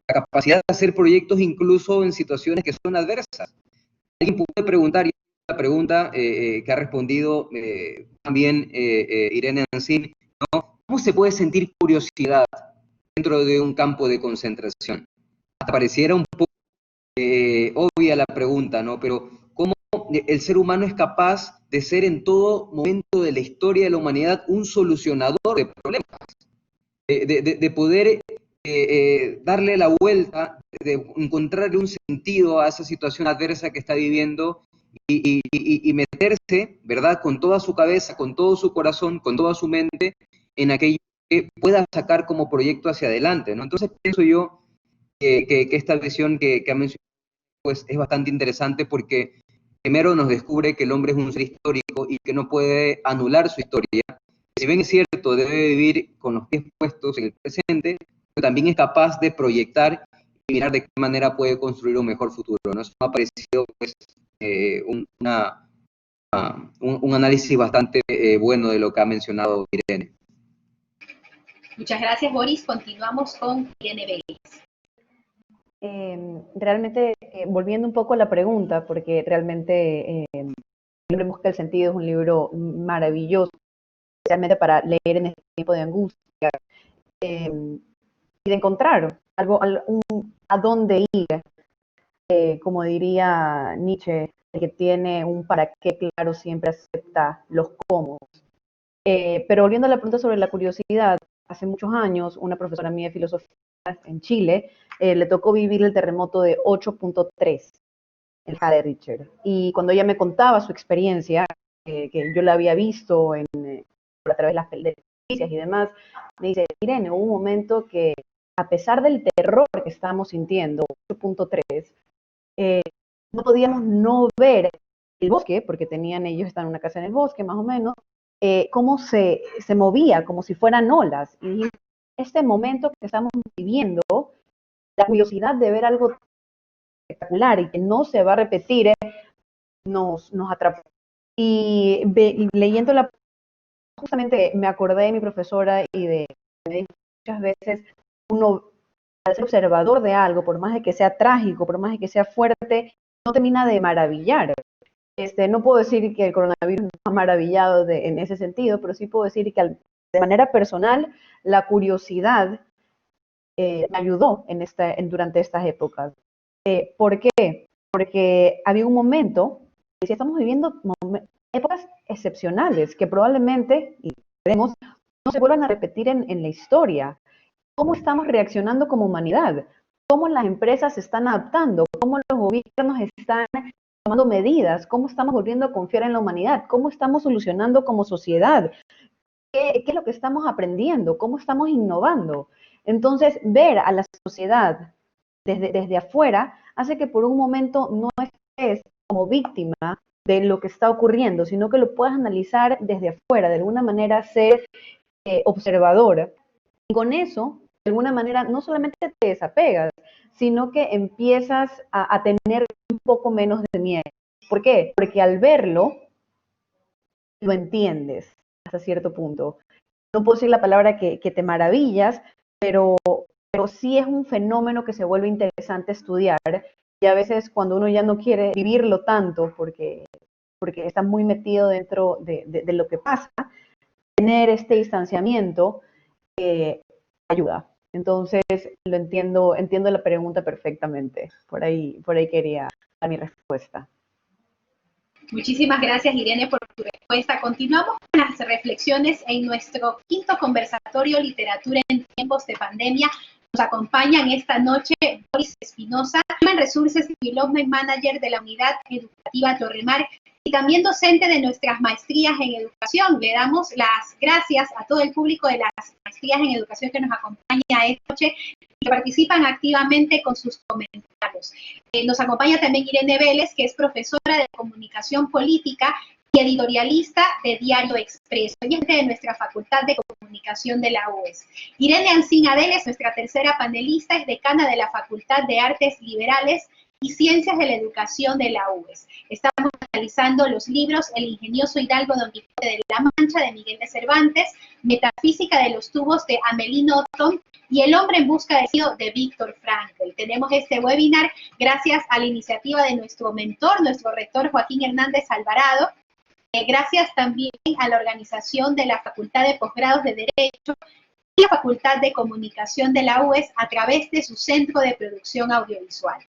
la capacidad de hacer proyectos incluso en situaciones que son adversas. Alguien puede preguntar, y la pregunta que ha respondido también Irene Ancin, ¿no? ¿Cómo se puede sentir curiosidad dentro de un campo de concentración? Hasta pareciera un poco obvia la pregunta, ¿no? Pero ¿cómo el ser humano es capaz de ser en todo momento de la historia de la humanidad un solucionador de problemas? De poder darle la vuelta, de encontrarle un sentido a esa situación adversa que está viviendo y meterse, ¿verdad?, con toda su cabeza, con todo su corazón, con toda su mente, en aquello que pueda sacar como proyecto hacia adelante, ¿no? Entonces pienso yo que esta visión que ha mencionado pues, es bastante interesante porque primero nos descubre que el hombre es un ser histórico y que no puede anular su historia. Si bien es cierto, debe vivir con los pies puestos en el presente, pero también es capaz de proyectar y mirar de qué manera puede construir un mejor futuro, ¿no? Eso me ha parecido pues, un análisis bastante bueno de lo que ha mencionado Irene.
Muchas gracias, Boris. Continuamos con Irene Vélez.
Realmente, volviendo un poco a la pregunta, porque realmente El hombre en busca del sentido es un libro maravilloso, especialmente para leer en este tiempo de angustia, y de encontrar algo, a dónde ir, como diría Nietzsche, el que tiene un para qué claro siempre acepta los cómo. Pero volviendo a la pregunta sobre la curiosidad, hace muchos años, una profesora mía de filosofía en Chile, le tocó vivir el terremoto de 8.3, el Jade Richard. Y cuando ella me contaba su experiencia, que yo la había visto a través de las noticias y demás, me dice, Irene, hubo un momento que, a pesar del terror que estábamos sintiendo, 8.3, no podíamos no ver el bosque, porque ellos estaban en una casa en el bosque, más o menos, cómo se movía, como si fueran olas. Y dijimos, este momento que estamos viviendo, la curiosidad de ver algo espectacular y que no se va a repetir, nos atrapó. Y leyendo justamente me acordé de mi profesora y me dijo muchas veces, uno, al ser observador de algo, por más de que sea trágico, por más de que sea fuerte, no termina de maravillar. No puedo decir que el coronavirus nos ha maravillado en ese sentido, pero sí puedo decir que de manera personal, la curiosidad me ayudó durante estas épocas. ¿Por qué? Porque había un momento, y si estamos viviendo épocas excepcionales que probablemente, y veremos, no se vuelvan a repetir en la historia. ¿Cómo estamos reaccionando como humanidad? ¿Cómo las empresas se están adaptando? ¿Cómo los gobiernos están tomando medidas? ¿Cómo estamos volviendo a confiar en la humanidad? ¿Cómo estamos solucionando como sociedad? ¿Qué es lo que estamos aprendiendo? ¿Cómo estamos innovando? Entonces, ver a la sociedad desde afuera hace que por un momento no estés como víctima de lo que está ocurriendo, sino que lo puedas analizar desde afuera, de alguna manera ser observador. Y con eso, de alguna manera, no solamente te desapegas, sino que empiezas a tener un poco menos de miedo. ¿Por qué? Porque al verlo, lo entiendes hasta cierto punto. No puedo decir la palabra que te maravillas, pero sí es un fenómeno que se vuelve interesante estudiar. Y a veces cuando uno ya no quiere vivirlo tanto, porque está muy metido dentro de lo que pasa, tener este distanciamiento ayuda. Entonces, lo entiendo la pregunta perfectamente. Por ahí quería dar mi respuesta.
Muchísimas gracias, Irene, por tu respuesta. Continuamos con las reflexiones en nuestro quinto conversatorio Literatura en tiempos de pandemia. Nos acompañan esta noche Boris Espinosa, Human Resources Development Manager de la Unidad Educativa Torremar y también docente de nuestras maestrías en educación. Le damos las gracias a todo el público de las maestrías en educación que nos acompaña esta noche y que participan activamente con sus comentarios. Nos acompaña también Irene Vélez, que es profesora de Comunicación Política y editorialista de Diario Expreso, y es de nuestra Facultad de Comunicación de la UES. Irene Ancín Adel es nuestra tercera panelista, es decana de la Facultad de Artes Liberales y Ciencias de la Educación de la UES. Estamos analizando los libros El ingenioso Hidalgo Don Quijote de la Mancha de Miguel de Cervantes, Metafísica de los tubos de Amélie Nothomb y El hombre en busca del sentido de Víctor Frankl. Tenemos este webinar gracias a la iniciativa de nuestro mentor, nuestro rector Joaquín Hernández Alvarado, gracias también a la organización de la Facultad de Posgrados de Derecho y la Facultad de Comunicación de la UES a través de su Centro de Producción Audiovisual.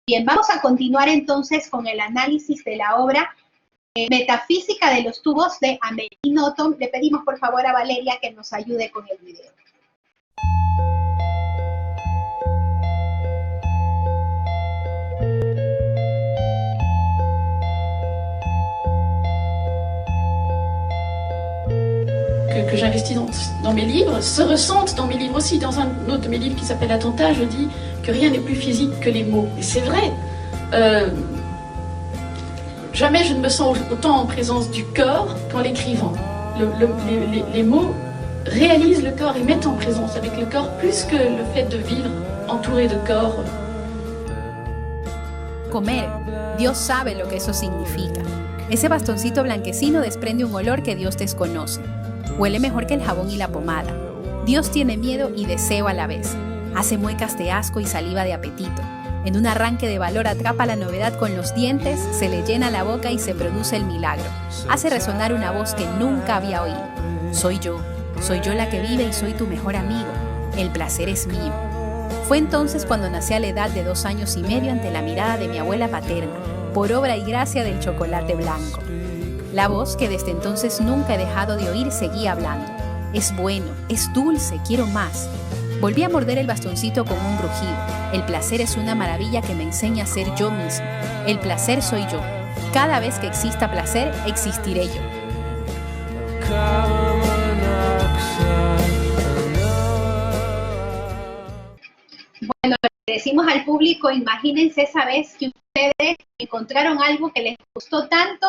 Bien, vamos a continuar entonces con el análisis de la obra Metafísica de los tubos de Amélie Nothomb. Le pedimos por favor a Valeria que nos ayude con el video.
Que j'investis dans mes livres, se ressentent dans mes livres aussi. Dans un autre de mes livres qui s'appelle Attentat, je dis que rien n'est plus physique que les mots. Et c'est vrai. Jamais je ne me sens autant en présence du corps qu'en l'écrivant. Les mots réalisent le corps et mettent en présence avec le corps plus que le fait de vivre entouré de corps.
Comer. Dios sabe lo que eso significa. Ese bastoncito blanquecino desprende un olor que Dios desconoce. Huele mejor que el jabón y la pomada. Dios tiene miedo y deseo a la vez. Hace muecas de asco y saliva de apetito. En un arranque de valor atrapa la novedad con los dientes, se le llena la boca y se produce el milagro. Hace resonar una voz que nunca había oído. Soy yo la que vive y soy tu mejor amigo. El placer es mío. Fue entonces cuando nací a la edad de 2 años y medio ante la mirada de mi abuela paterna, por obra y gracia del chocolate blanco. La voz, que desde entonces nunca he dejado de oír, seguía hablando. Es bueno, es dulce, quiero más. Volví a morder el bastoncito con un rugido. El placer es una maravilla que me enseña a ser yo mismo. El placer soy yo. Cada vez que exista placer, existiré yo.
Bueno, le decimos al público, imagínense esa vez que ustedes encontraron algo que les gustó tanto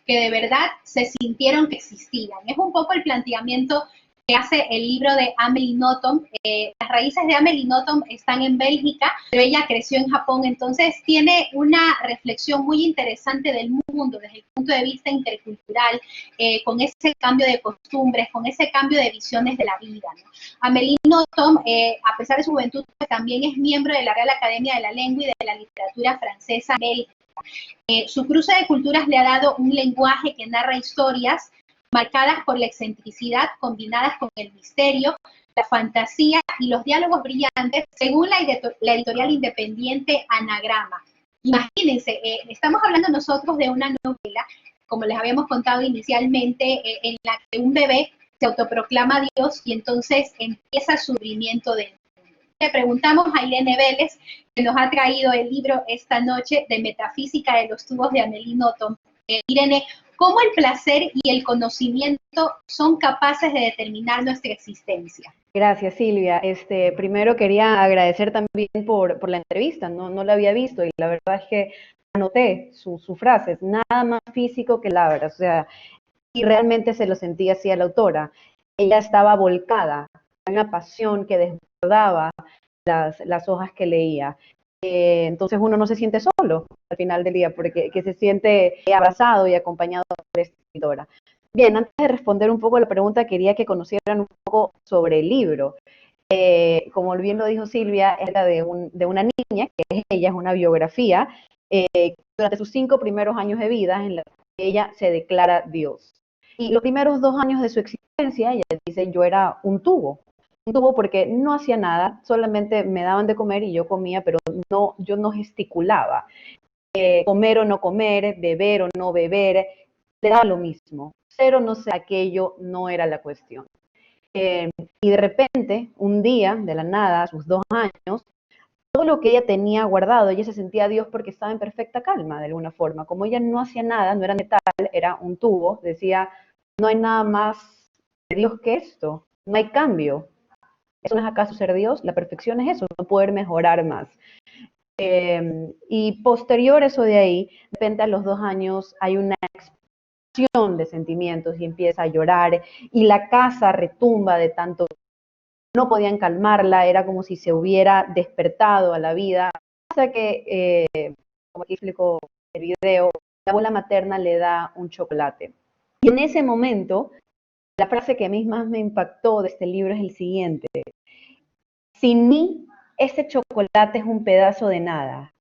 que de verdad se sintieron que existían. Es un poco el planteamiento que hace el libro de Amélie Nothomb. Las raíces de Amélie Nothomb están en Bélgica, pero ella creció en Japón, entonces tiene una reflexión muy interesante del mundo desde el punto de vista intercultural, con ese cambio de costumbres, con ese cambio de visiones de la vida, ¿no? Amélie Nothomb, a pesar de su juventud, pues, también es miembro de la Real Academia de la Lengua y de la Literatura Francesa en Bélgica. Su cruce de culturas le ha dado un lenguaje que narra historias marcadas por la excentricidad combinadas con el misterio, la fantasía y los diálogos brillantes, según la editorial independiente Anagrama. Imagínense, estamos hablando nosotros de una novela, como les habíamos contado inicialmente, en la que un bebé se autoproclama Dios y entonces empieza su sufrimiento de... Le preguntamos a Irene Vélez, que nos ha traído el libro esta noche de Metafísica de los tubos de Amélie Nothomb. Irene, ¿cómo el placer y el conocimiento son capaces de determinar nuestra existencia?
Gracias, Silvia. Primero quería agradecer también por la entrevista, no la había visto y la verdad es que anoté sus frases, nada más físico que palabras, o sea, y realmente se lo sentía así a la autora. Ella estaba volcada, una pasión que desbordaba las hojas que leía. Entonces uno no se siente solo al final del día, porque se siente abrazado y acompañado por esta escritora. Bien, antes de responder un poco la pregunta, quería que conocieran un poco sobre el libro. Como bien lo dijo Silvia, era de una niña, que es ella, es una biografía, durante sus 5 primeros años de vida, en la que ella se declara Dios. Y los primeros 2 años de su existencia, ella dice, yo era un tubo porque no hacía nada, solamente me daban de comer y yo comía, pero yo no gesticulaba. Comer o no comer, beber o no beber, le daba lo mismo. Ser o no ser aquello no era la cuestión. Y de repente, un día, de la nada, a sus 2 años, todo lo que ella tenía guardado, ella se sentía Dios porque estaba en perfecta calma, de alguna forma. Como ella no hacía nada, no era metal, era un tubo, decía, no hay nada más de Dios que esto, no hay cambio. ¿Eso no es acaso ser Dios? La perfección es eso, no poder mejorar más. Y posterior a eso de ahí, de repente a los 2 años hay una explosión de sentimientos y empieza a llorar y la casa retumba de tanto. No podían calmarla, era como si se hubiera despertado a la vida. Hasta que, como aquí explico el video, la abuela materna le da un chocolate. Y en ese momento, la frase que a mí más me impactó de este libro es el siguiente. Sin mí, este chocolate es un pedazo de nada,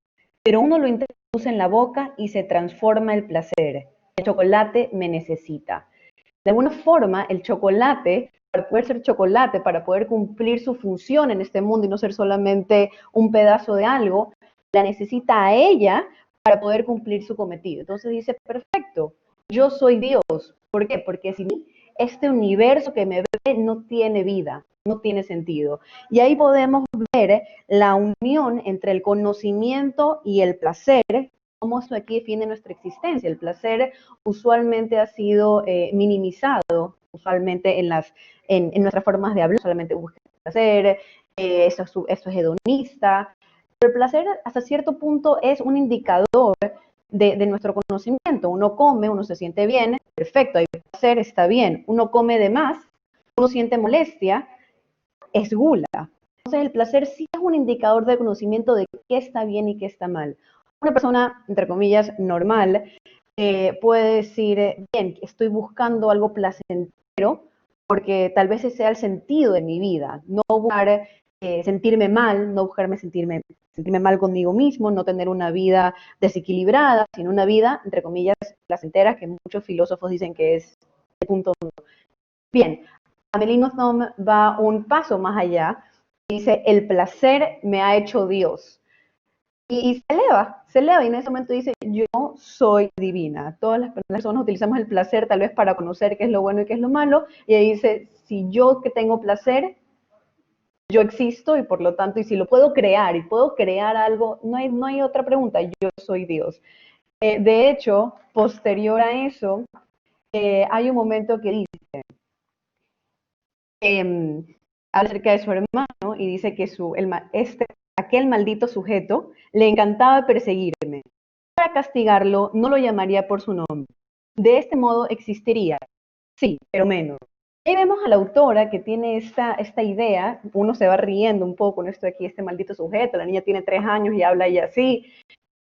pero uno lo introduce en la boca y se transforma el placer. El chocolate me necesita. De alguna forma, el chocolate, para poder ser chocolate, para poder cumplir su función en este mundo y no ser solamente un pedazo de algo, la necesita a ella para poder cumplir su cometido. Entonces dice, perfecto, yo soy Dios. ¿Por qué? Porque sin mí, este universo que me ve no tiene vida, no tiene sentido. Y ahí podemos ver la unión entre el conocimiento y el placer, cómo esto aquí define nuestra existencia. El placer usualmente ha sido minimizado, usualmente en nuestras formas de hablar, solamente busca placer, esto es hedonista. Pero el placer hasta cierto punto es un indicador de nuestro conocimiento. Uno come, uno se siente bien, perfecto, hay placer, está bien. Uno come de más, uno siente molestia, es gula. Entonces el placer sí es un indicador de conocimiento de qué está bien y qué está mal. Una persona, entre comillas, normal, puede decir, bien, estoy buscando algo placentero porque tal vez ese sea el sentido de mi vida. No buscar sentirme mal, no buscarme sentirme mal conmigo mismo, no tener una vida desequilibrada, sino una vida, entre comillas, placentera, que muchos filósofos dicen que es el punto uno. Bien, Amélie Nothomb va un paso más allá, dice, el placer me ha hecho Dios. Y se eleva, y en ese momento dice, yo soy divina. Todas las personas utilizamos el placer tal vez para conocer qué es lo bueno y qué es lo malo, y ahí dice, si yo que tengo placer, yo existo y por lo tanto, y si lo puedo crear y puedo crear algo, no hay otra pregunta, yo soy Dios. De hecho, posterior a eso, hay un momento que dice, habla acerca de su hermano y dice que aquel maldito sujeto le encantaba perseguirme. Para castigarlo, no lo llamaría por su nombre. De este modo existiría, sí, pero menos. Ahí vemos a la autora que tiene esta idea, uno se va riendo un poco con esto de aquí, este maldito sujeto, la niña tiene 3 años y habla ella así,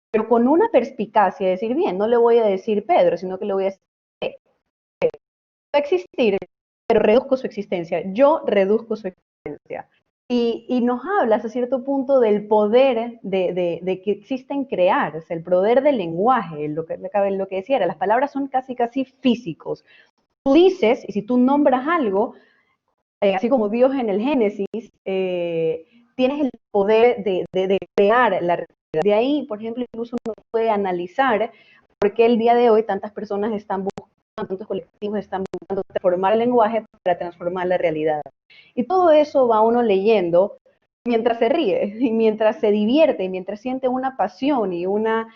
pero con una perspicacia de decir, bien, no le voy a decir Pedro, sino que le voy a decir, va a existir, pero reduzco su existencia, yo reduzco su existencia. Y nos habla hasta cierto punto del poder de que existe en crear, o sea, el poder del lenguaje, lo que decía, las palabras son casi físicos. tú dices, y si tú nombras algo, así como Dios en el Génesis, tienes el poder de crear la realidad. De ahí, por ejemplo, incluso uno puede analizar por qué el día de hoy tantas personas están buscando, tantos colectivos están buscando transformar el lenguaje para transformar la realidad. Y todo eso va uno leyendo mientras se ríe, y mientras se divierte, y mientras siente una pasión y una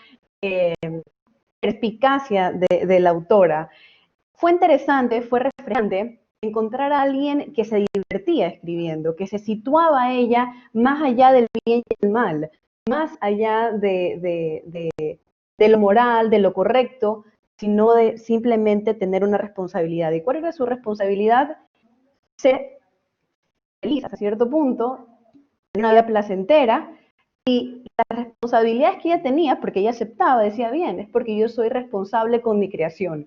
perspicacia de la autora. Fue interesante, fue refrescante encontrar a alguien que se divertía escribiendo, que se situaba a ella más allá del bien y el mal, más allá de lo moral, de lo correcto, sino de simplemente tener una responsabilidad. ¿Y cuál era su responsabilidad? Ser feliz hasta cierto punto, tener una vida placentera, y las responsabilidades que ella tenía, porque ella aceptaba, decía, bien, es porque yo soy responsable con mi creación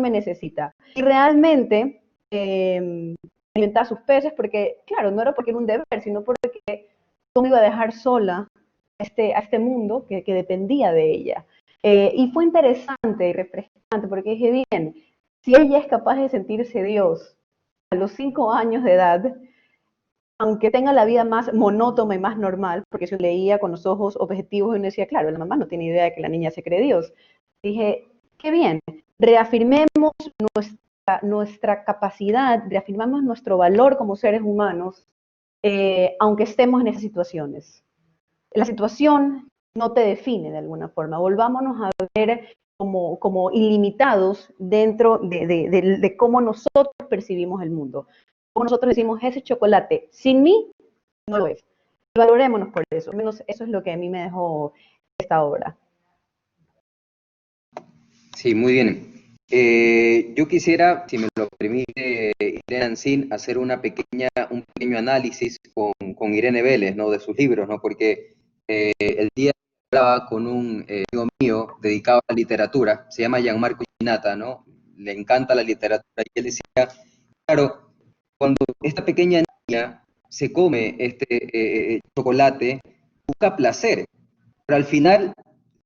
me necesita. Y realmente alimentaba a sus peces, porque, claro, no era porque era un deber, sino porque cómo iba a dejar sola a este mundo que dependía de ella. Y fue interesante y refrescante, porque dije, bien, si ella es capaz de sentirse Dios a los 5 años de edad, aunque tenga la vida más monótona y más normal, porque yo leía con los ojos objetivos y uno decía, claro, la mamá no tiene idea de que la niña se cree Dios. Dije, qué bien, reafirmemos nuestra capacidad, reafirmamos nuestro valor como seres humanos, aunque estemos en esas situaciones. La situación no te define de alguna forma. Volvámonos a ver como ilimitados dentro de cómo nosotros percibimos el mundo. Como nosotros decimos, ese chocolate sin mí no lo es. Valorémonos por eso. Al menos eso es lo que a mí me dejó esta obra.
Sí, muy bien. Yo quisiera, si me lo permite Irene Ancín, hacer un pequeño análisis con Irene Vélez, ¿no? De sus libros, ¿no? Porque el día que hablaba con un amigo mío dedicado a la literatura, se llama Gianmarco Ginata, ¿no? Le encanta la literatura, y él decía, claro, cuando esta pequeña niña se come este chocolate, busca placer, pero al final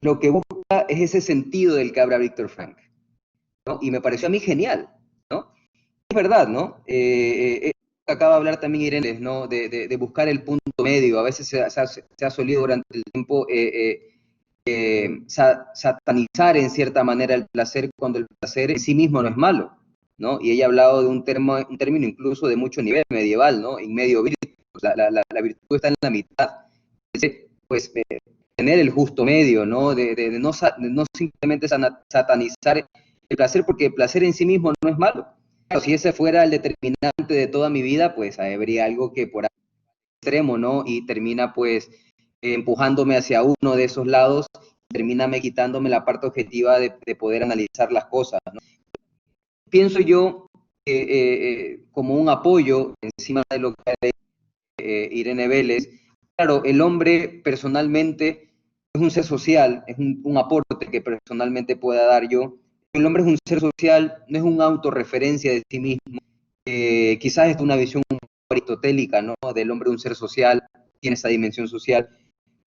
lo que busca es ese sentido del que habla Víctor Frank, ¿no? Y me pareció a mí genial, ¿no? Es verdad, ¿no? Acaba de hablar también Irene, ¿no? De buscar el punto medio. A veces se ha solido durante el tiempo satanizar en cierta manera el placer, cuando el placer en sí mismo no es malo, ¿no? Y ella ha hablado de un término incluso de mucho nivel medieval, ¿no? In medio virtus, la virtud está en la mitad. Pues tener el justo medio, ¿no? De no simplemente satanizar el placer, porque el placer en sí mismo no es malo. Claro, si ese fuera el determinante de toda mi vida, pues habría algo que por ahí extremo, ¿no? Y termina pues empujándome hacia uno de esos lados, termina quitándome la parte objetiva de poder analizar las cosas, ¿no? Pienso yo como un apoyo encima de lo que Irene Vélez. Claro, el hombre personalmente es un ser social, es un aporte que personalmente pueda dar yo. El hombre es un ser social, no es una autorreferencia de sí mismo. Quizás es una visión un poco aristotélica, ¿no? Del hombre un ser social, tiene esa dimensión social.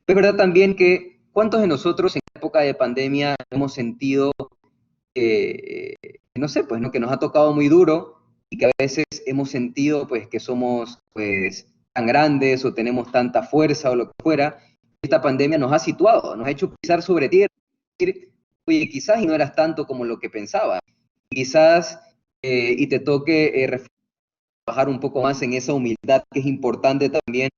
Pero es verdad también que ¿cuántos de nosotros en época de pandemia hemos sentido, no sé, pues, ¿no? Que nos ha tocado muy duro, y que a veces hemos sentido pues que somos pues tan grandes o tenemos tanta fuerza o lo que fuera? Esta pandemia nos ha situado, nos ha hecho pisar sobre tierra, decir, oye, quizás y no eras tanto como lo que pensaba, quizás y te toque trabajar un poco más en esa humildad, que es importante también,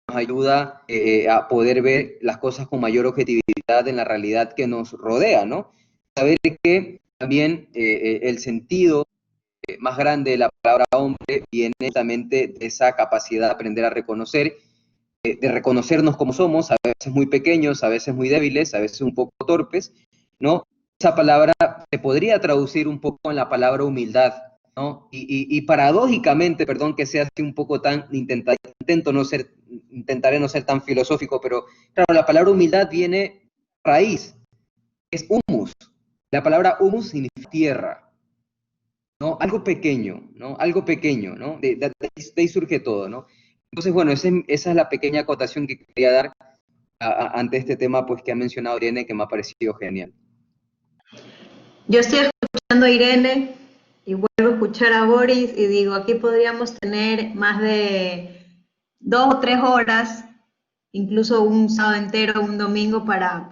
nos ayuda a poder ver las cosas con mayor objetividad en la realidad que nos rodea, ¿no? Saber que también el sentido más grande de la palabra hombre viene netamente de esa capacidad de aprender a reconocer, de reconocernos como somos, a veces muy pequeños, a veces muy débiles, a veces un poco torpes, ¿no? Esa palabra se podría traducir un poco en la palabra humildad, ¿no? Y paradójicamente, perdón que sea así un poco tan, intentaré no ser tan filosófico, pero claro, la palabra humildad viene raíz, es humus. La palabra humus significa tierra, ¿no? Algo pequeño, ¿no? Algo pequeño, ¿no? De ahí surge todo, ¿no? Entonces, bueno, esa es la pequeña acotación que quería dar ante este tema pues, que ha mencionado Irene, que me ha parecido genial.
Yo estoy escuchando a Irene y vuelvo a escuchar a Boris y digo, aquí podríamos tener más de 2 o 3 horas, incluso un sábado entero, un domingo, para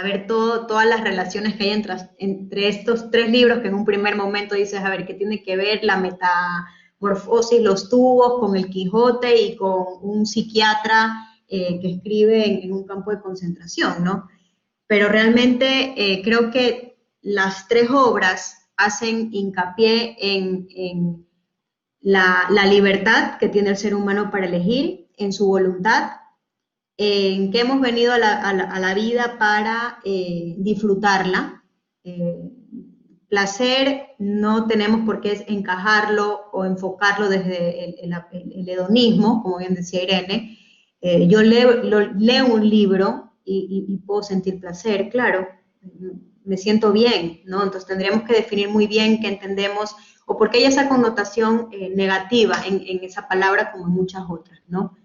ver todas las relaciones que hay entre estos 3 libros, que en un primer momento dices, a ver, ¿qué tiene que ver la metamorfosis, los tubos, con el Quijote y con un psiquiatra que escribe en un campo de concentración, ¿no? Pero realmente creo que las 3 obras hacen hincapié en la libertad que tiene el ser humano para elegir, en su voluntad, en que hemos venido a la vida para disfrutarla. Placer no tenemos por qué encajarlo o enfocarlo desde el hedonismo, como bien decía Irene. Yo leo un libro y puedo sentir placer, claro, me siento bien, ¿no? Entonces tendríamos que definir muy bien qué entendemos, o por qué hay esa connotación negativa en esa palabra como en muchas otras, ¿no?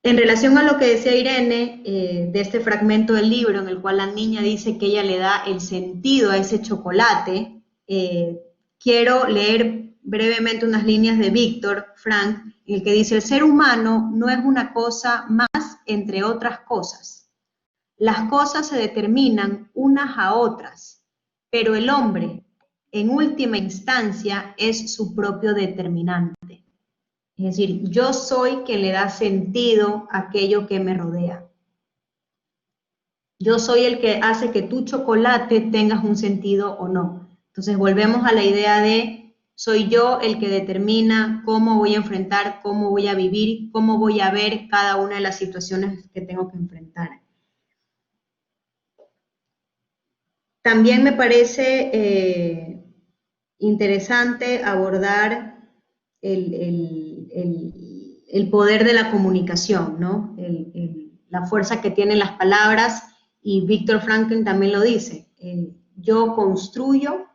En relación a lo que decía Irene, de este fragmento del libro en el cual la niña dice que ella le da el sentido a ese chocolate, quiero leer brevemente unas líneas de Víctor Frank, en el que dice, el ser humano no es una cosa más entre otras cosas. Las cosas se determinan unas a otras, pero el hombre, en última instancia, es su propio determinante. Es decir, yo soy quien le da sentido a aquello que me rodea. Yo soy el que hace que tu chocolate tengas un sentido o no. Entonces volvemos a la idea de soy yo el que determina cómo voy a enfrentar, cómo voy a vivir, cómo voy a ver cada una de las situaciones que tengo que enfrentar. También me parece interesante abordar el poder de la comunicación, ¿no? La fuerza que tienen las palabras, y Viktor Frankl también lo dice. Yo construyo,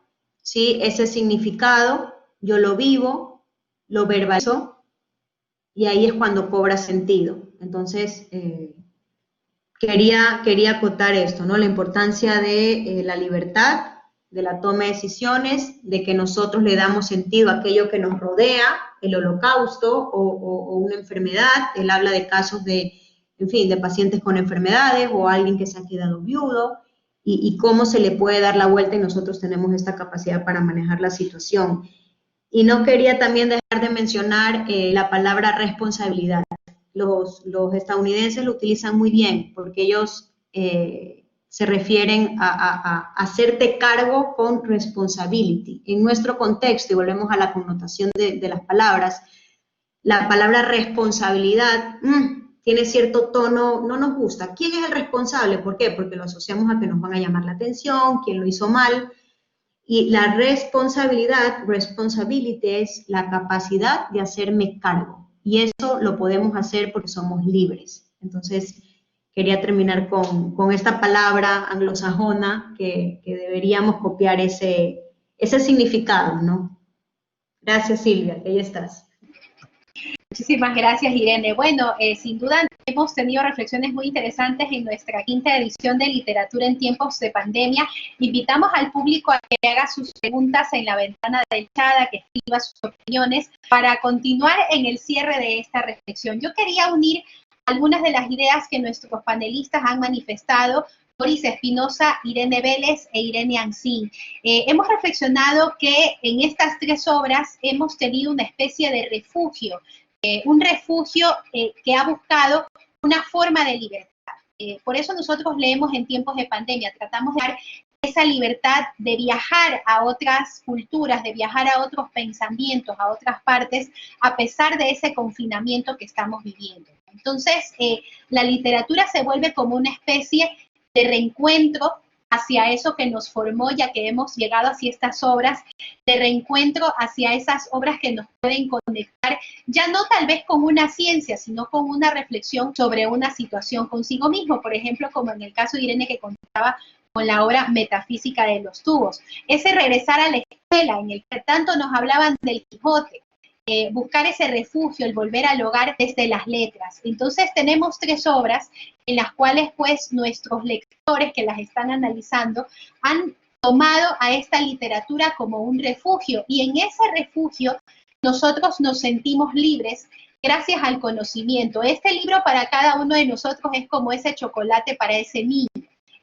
¿sí?, ese significado, yo lo vivo, lo verbalizo, y ahí es cuando cobra sentido. Entonces, quería acotar esto, ¿no? La importancia de la libertad, de la toma de decisiones, de que nosotros le damos sentido a aquello que nos rodea, el holocausto o una enfermedad. Él habla de casos de, en fin, de pacientes con enfermedades o alguien que se ha quedado viudo y cómo se le puede dar la vuelta, y nosotros tenemos esta capacidad para manejar la situación. Y no quería también dejar de mencionar la palabra responsabilidad. Los estadounidenses lo utilizan muy bien porque ellos se refieren a hacerte cargo con responsibility. En nuestro contexto, y volvemos a la connotación de las palabras, la palabra responsabilidad tiene cierto tono, no nos gusta. ¿Quién es el responsable? ¿Por qué? Porque lo asociamos a que nos van a llamar la atención, quién lo hizo mal. Y la responsabilidad, responsibility, es la capacidad de hacerme cargo. Y eso lo podemos hacer porque somos libres. Entonces, quería terminar con esta palabra anglosajona que deberíamos copiar ese significado, ¿no? Gracias, Silvia, que ahí estás.
Muchísimas gracias, Irene. Bueno, sin duda hemos tenido reflexiones muy interesantes en nuestra 5ª edición de Literatura en Tiempos de Pandemia. Invitamos al público a que haga sus preguntas en la ventana del chat, que escriba sus opiniones para continuar en el cierre de esta reflexión. Yo quería unir algunas de las ideas que nuestros panelistas han manifestado, Boris Espinosa, Irene Vélez e Irene Ancín. Hemos reflexionado que en estas 3 obras hemos tenido una especie de refugio, un refugio que ha buscado una forma de libertad. Por eso nosotros leemos en tiempos de pandemia, tratamos de dar esa libertad de viajar a otras culturas, de viajar a otros pensamientos, a otras partes, a pesar de ese confinamiento que estamos viviendo. Entonces, la literatura se vuelve como una especie de reencuentro hacia eso que nos formó, ya que hemos llegado hacia estas obras, de reencuentro hacia esas obras que nos pueden conectar, ya no tal vez con una ciencia, sino con una reflexión sobre una situación consigo mismo. Por ejemplo, como en el caso de Irene que contaba con la obra Metafísica de los tubos. Ese regresar a la escuela, en el que tanto nos hablaban del Quijote, buscar ese refugio, el volver al hogar desde las letras. Entonces tenemos 3 obras en las cuales pues nuestros lectores que las están analizando han tomado a esta literatura como un refugio, y en ese refugio nosotros nos sentimos libres gracias al conocimiento. Este libro para cada uno de nosotros es como ese chocolate para ese niño.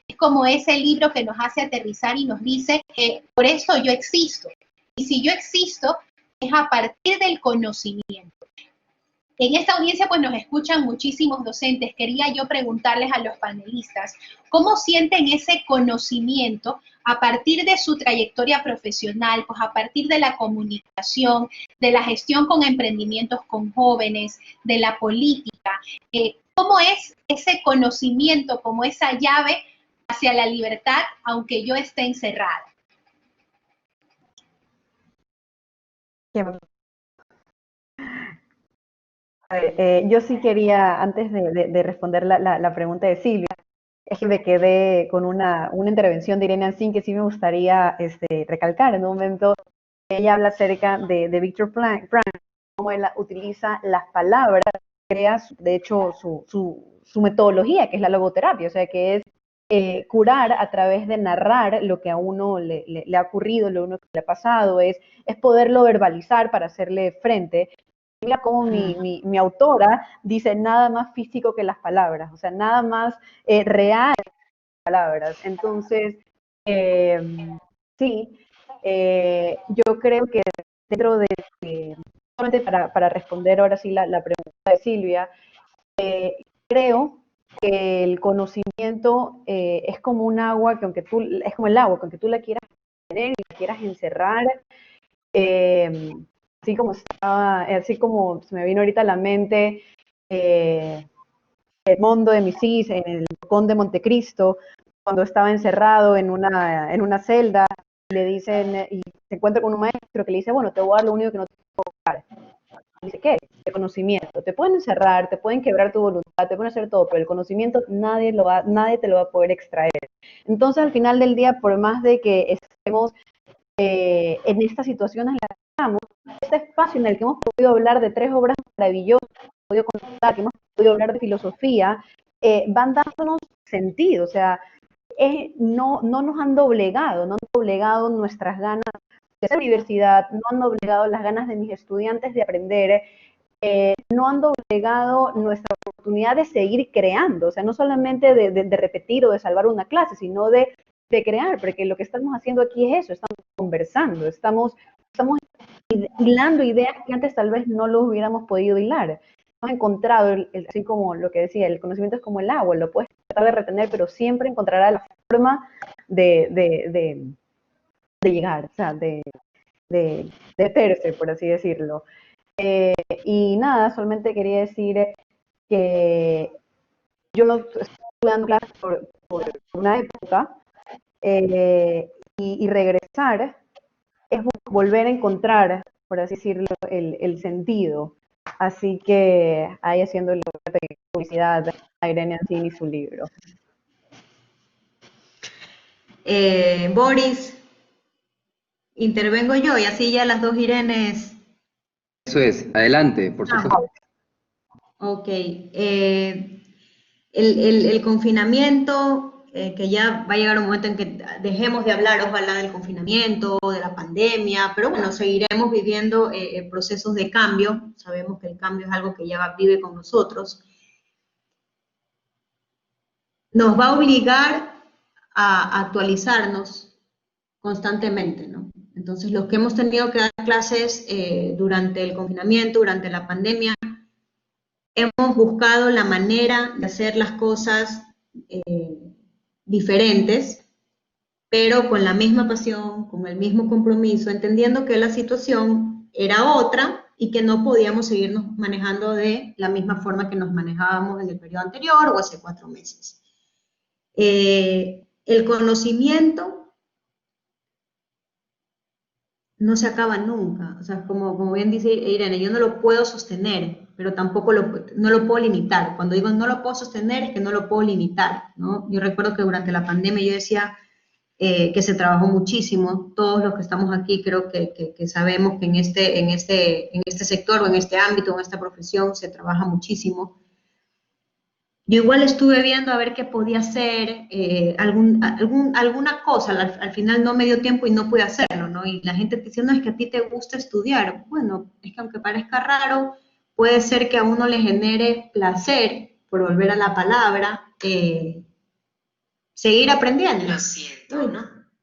Es como ese libro que nos hace aterrizar y nos dice, por eso yo existo. Y si yo existo, es a partir del conocimiento. En esta audiencia pues nos escuchan muchísimos docentes. Quería yo preguntarles a los panelistas, ¿cómo sienten ese conocimiento a partir de su trayectoria profesional, pues a partir de la comunicación, de la gestión con emprendimientos con jóvenes, de la política? ¿Cómo es ese conocimiento como esa llave hacia la libertad, aunque yo esté encerrada?
Yo sí quería, antes de responder la pregunta de Silvia, es que me quedé con una intervención de Irene Ancin que sí me gustaría recalcar. En un momento ella habla acerca de Viktor Frankl, cómo él utiliza las palabras, crea de hecho su metodología, que es la logoterapia, o sea que es curar a través de narrar lo que a uno le ha ocurrido, lo uno que le ha pasado, es poderlo verbalizar para hacerle frente. Mira cómo mi autora dice nada más físico que las palabras, o sea, nada más real que las palabras. Entonces, sí, yo creo que dentro de, solamente para responder ahora sí la pregunta de Silvia, creo que el conocimiento es como un agua que es como el agua, que aunque tú la quieras tener y la quieras encerrar, así como se me vino ahorita a la mente el mundo de Misis en el Conde de Montecristo, cuando estaba encerrado en una celda, le dicen, y se encuentra con un maestro que le dice, bueno, te voy a dar lo único que no te puedo dar. Dice, ¿qué? El conocimiento. Te pueden encerrar, te pueden quebrar tu voluntad, te pueden hacer todo, pero el conocimiento nadie te lo va a poder extraer. Entonces, al final del día, por más de que estemos en esta situación en la que estamos, este espacio en el que hemos podido hablar de 3 obras maravillosas, que hemos podido contar, que hemos podido hablar de filosofía, van dándonos sentido, o sea, no nos han doblegado, no han doblegado nuestras ganas de hacer universidad, no han doblegado las ganas de mis estudiantes de aprender, no han doblegado nuestra oportunidad de seguir creando, o sea, no solamente de repetir o de salvar una clase, sino de crear, porque lo que estamos haciendo aquí es eso, estamos conversando, estamos hilando ideas que antes tal vez no lo hubiéramos podido hilar. Hemos encontrado, así como lo que decía, el conocimiento es como el agua, lo puedes tratar de retener, pero siempre encontrará la forma de llegar, o sea, de meterse, por así decirlo. Y nada, solamente quería decir que yo no estoy dando clases por una época, y regresar es volver a encontrar, por así decirlo, el sentido. Así que ahí haciendo publicidad a Irene Ancin y su libro.
Boris, intervengo yo y así ya las dos Irenes.
Eso es, adelante, por supuesto.
Ok. El confinamiento, que ya va a llegar un momento en que dejemos de hablar, ojalá, del confinamiento, de la pandemia, pero bueno, seguiremos viviendo procesos de cambio. Sabemos que el cambio es algo que ya vive con nosotros. Nos va a obligar a actualizarnos constantemente, ¿no? Entonces, los que hemos tenido que dar clases durante el confinamiento, durante la pandemia, hemos buscado la manera de hacer las cosas diferentes, pero con la misma pasión, con el mismo compromiso, entendiendo que la situación era otra y que no podíamos seguirnos manejando de la misma forma que nos manejábamos en el periodo anterior o hace 4 meses. El conocimiento no se acaba nunca, o sea, como bien dice Irene, yo no lo puedo sostener, pero tampoco no lo puedo limitar. Cuando digo no lo puedo sostener, es que no lo puedo limitar, ¿no? Yo recuerdo que durante la pandemia yo decía que se trabajó muchísimo. Todos los que estamos aquí creo que sabemos que en este sector o en este ámbito, en esta profesión, se trabaja muchísimo. yo igual estuve viendo a ver qué podía hacer, alguna cosa, al final no me dio tiempo y no pude hacerlo, ¿no? Y la gente te dice, no, es que a ti te gusta estudiar. Bueno, es que aunque parezca raro, puede ser que a uno le genere placer, por volver a la palabra, seguir aprendiendo.
Lo siento, ¿no?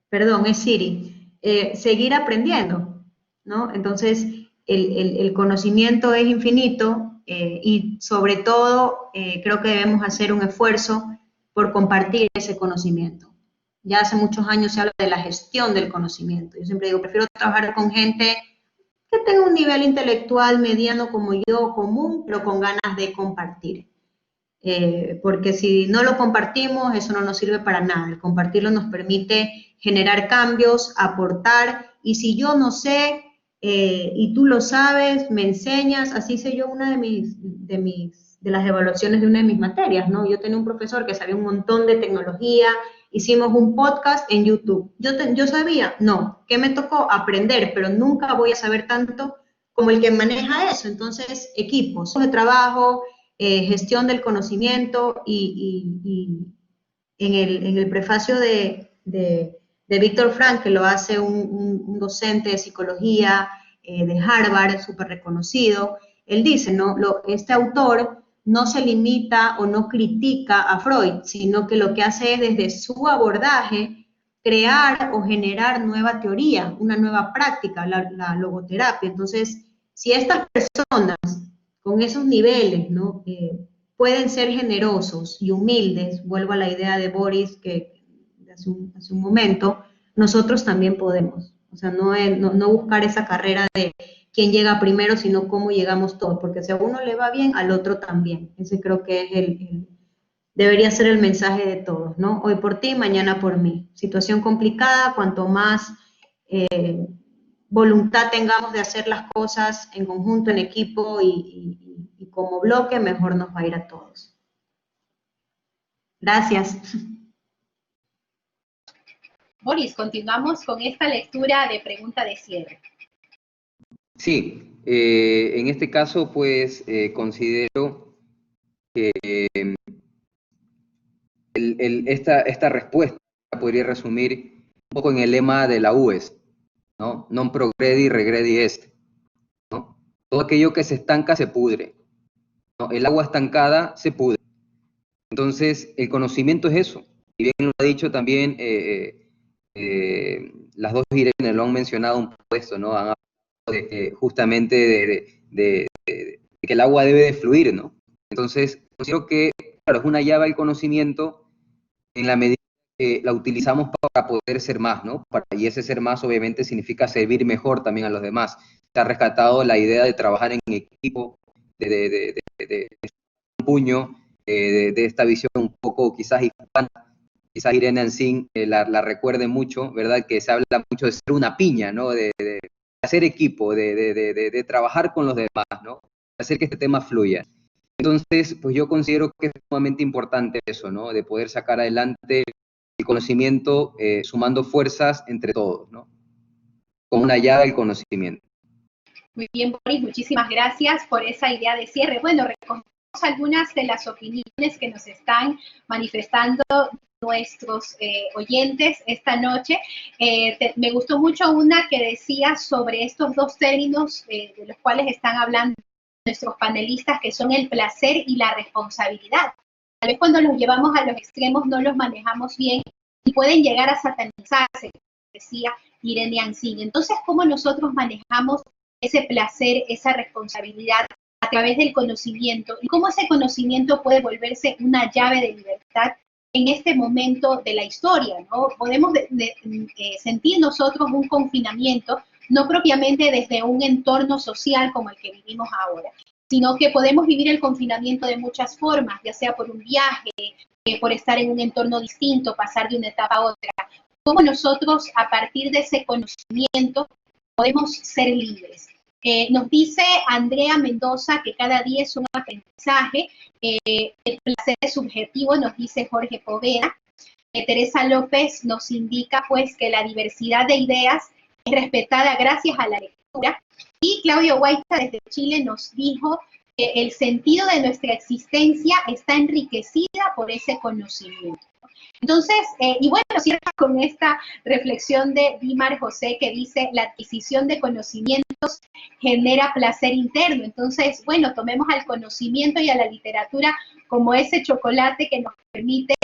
Perdón, es Siri. Seguir aprendiendo, ¿no? Entonces, el conocimiento es infinito, y sobre todo creo que debemos hacer un esfuerzo por compartir ese conocimiento. Ya hace muchos años se habla de la gestión del conocimiento. Yo siempre digo, prefiero trabajar con gente que tenga un nivel intelectual mediano como yo, común, pero con ganas de compartir. Porque si no lo compartimos, eso no nos sirve para nada. El compartirlo nos permite generar cambios, aportar, y si yo no sé, y tú lo sabes, me enseñas. Así hice yo una de las evaluaciones de una de mis materias, ¿no? Yo tenía un profesor que sabía un montón de tecnología, hicimos un podcast en YouTube. ¿Yo sabía? No. ¿Qué me tocó? Aprender, pero nunca voy a saber tanto como el que maneja eso. Entonces, equipos de trabajo, gestión del conocimiento, y en el prefacio de Víctor Frank, que lo hace un docente de psicología de Harvard, súper reconocido, él dice, ¿no? Este autor no se limita o no critica a Freud, sino que lo que hace es, desde su abordaje, crear o generar nueva teoría, una nueva práctica, la logoterapia. Entonces, si estas personas con esos niveles, ¿no? Pueden ser generosos y humildes, vuelvo a la idea de Boris que hace un momento, nosotros también podemos. O sea, no buscar esa carrera de quién llega primero, sino cómo llegamos todos, porque si a uno le va bien, al otro también. Ese creo que es debería ser el mensaje de todos, ¿no? Hoy por ti, mañana por mí. Situación complicada, cuanto más voluntad tengamos de hacer las cosas en conjunto, en equipo y como bloque, mejor nos va a ir a todos. Gracias.
Boris, continuamos con esta lectura de pregunta de cierre.
Sí, en este caso, pues, considero que esta respuesta podría resumir un poco en el lema de la UES, ¿no? Non progredi, regredi est, ¿no? Todo aquello que se estanca se pudre, ¿no? El agua estancada se pudre. Entonces, el conocimiento es eso. Y bien lo ha dicho también, las dos Irene lo han mencionado un poco esto, ¿no? Han hablado justamente de que el agua debe de fluir, ¿no? Entonces, considero que, claro, es una llave al conocimiento en la medida que la utilizamos para poder ser más, ¿no? Y ese ser más, obviamente, significa servir mejor también a los demás. Se ha rescatado la idea de trabajar en equipo, de un puño, de esta visión un poco quizás hispana. Quizás Irene Ansing la recuerde mucho, ¿verdad? Que se habla mucho de ser una piña, ¿no? De hacer equipo, de trabajar con los demás, ¿no? Hacer que este tema fluya. Entonces, pues yo considero que es sumamente importante eso, ¿no? De poder sacar adelante el conocimiento sumando fuerzas entre todos, ¿no? Como una llave al conocimiento.
Muy bien, Boris, muchísimas gracias por esa idea de cierre. Bueno, recogemos algunas de las opiniones que nos están manifestando nuestros oyentes esta noche. Me gustó mucho una que decía sobre estos dos términos de los cuales están hablando nuestros panelistas, que son el placer y la responsabilidad. Tal vez cuando los llevamos a los extremos no los manejamos bien y pueden llegar a satanizarse, decía Irene Ansing. Entonces, ¿cómo nosotros manejamos ese placer, esa responsabilidad a través del conocimiento? Y cómo ese conocimiento puede volverse una llave de libertad en este momento de la historia, ¿no? Podemos sentir nosotros un confinamiento, no propiamente desde un entorno social como el que vivimos ahora, sino que podemos vivir el confinamiento de muchas formas, ya sea por un viaje, por estar en un entorno distinto, pasar de una etapa a otra. ¿Cómo nosotros, a partir de ese conocimiento, podemos ser libres? Nos dice Andrea Mendoza que cada día es un aprendizaje. El placer es subjetivo, nos dice Jorge Poveda. Teresa López nos indica pues que la diversidad de ideas es respetada gracias a la lectura. Y Claudio Guaita desde Chile nos dijo el sentido de nuestra existencia está enriquecida por ese conocimiento. Entonces, y bueno, cierra con esta reflexión de Dimar José que dice, la adquisición de conocimientos genera placer interno. Entonces, bueno, tomemos al conocimiento y a la literatura como ese chocolate que nos permite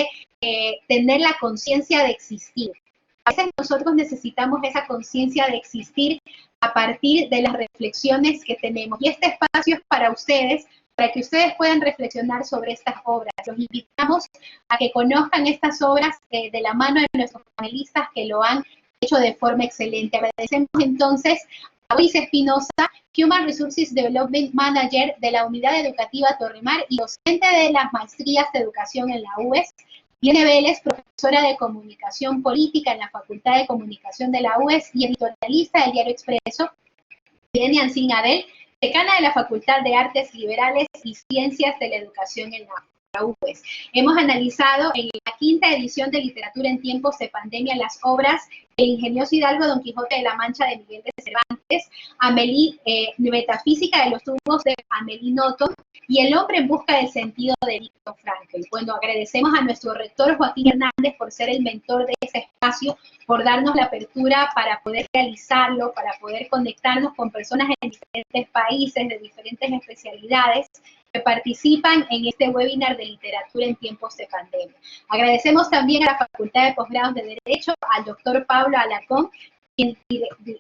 tener la conciencia de existir. A veces nosotros necesitamos esa conciencia de existir a partir de las reflexiones que tenemos. Y este espacio es para ustedes, para que ustedes puedan reflexionar sobre estas obras. Los invitamos a que conozcan estas obras de la mano de nuestros panelistas que lo han hecho de forma excelente. Agradecemos entonces a Luis Espinosa, Human Resources Development Manager de la Unidad Educativa Torremar y docente de las maestrías de educación en la UES. Diana Vélez, profesora de Comunicación Política en la Facultad de Comunicación de la UES y editorialista del Diario Expreso. Irene Ancín Adel, decana de la Facultad de Artes Liberales y Ciencias de la Educación en la UES. Hemos analizado en la 5ª edición de Literatura en Tiempos de Pandemia las obras El ingenioso Hidalgo Don Quijote de la Mancha de Miguel de Cervantes, Amélie, Metafísica de los Tubos de Amélie Nothomb y El hombre en busca del sentido de Viktor Frankl. Bueno, agradecemos a nuestro rector Joaquín Hernández por ser el mentor de ese espacio, por darnos la apertura para poder realizarlo, para poder conectarnos con personas en diferentes países, de diferentes especialidades, que participan en este webinar de literatura en tiempos de pandemia. Agradecemos también a la Facultad de Posgrados de Derecho, al doctor Pablo Alarcón, quien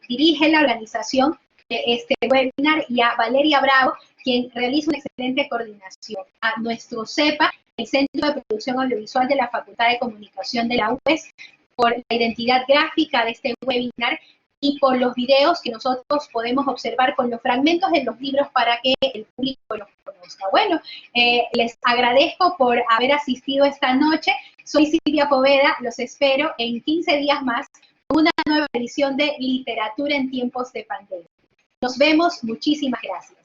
dirige la organización de este webinar, y a Valeria Bravo, quien realiza una excelente coordinación. A nuestro CEPA, el Centro de Producción Audiovisual de la Facultad de Comunicación de la UES, por la identidad gráfica de este webinar y por los videos que nosotros podemos observar con los fragmentos de los libros para que el público los conozca. Bueno, les agradezco por haber asistido esta noche. Soy Silvia Poveda, los espero en 15 días más con una nueva edición de Literatura en Tiempos de Pandemia. Nos vemos, muchísimas gracias.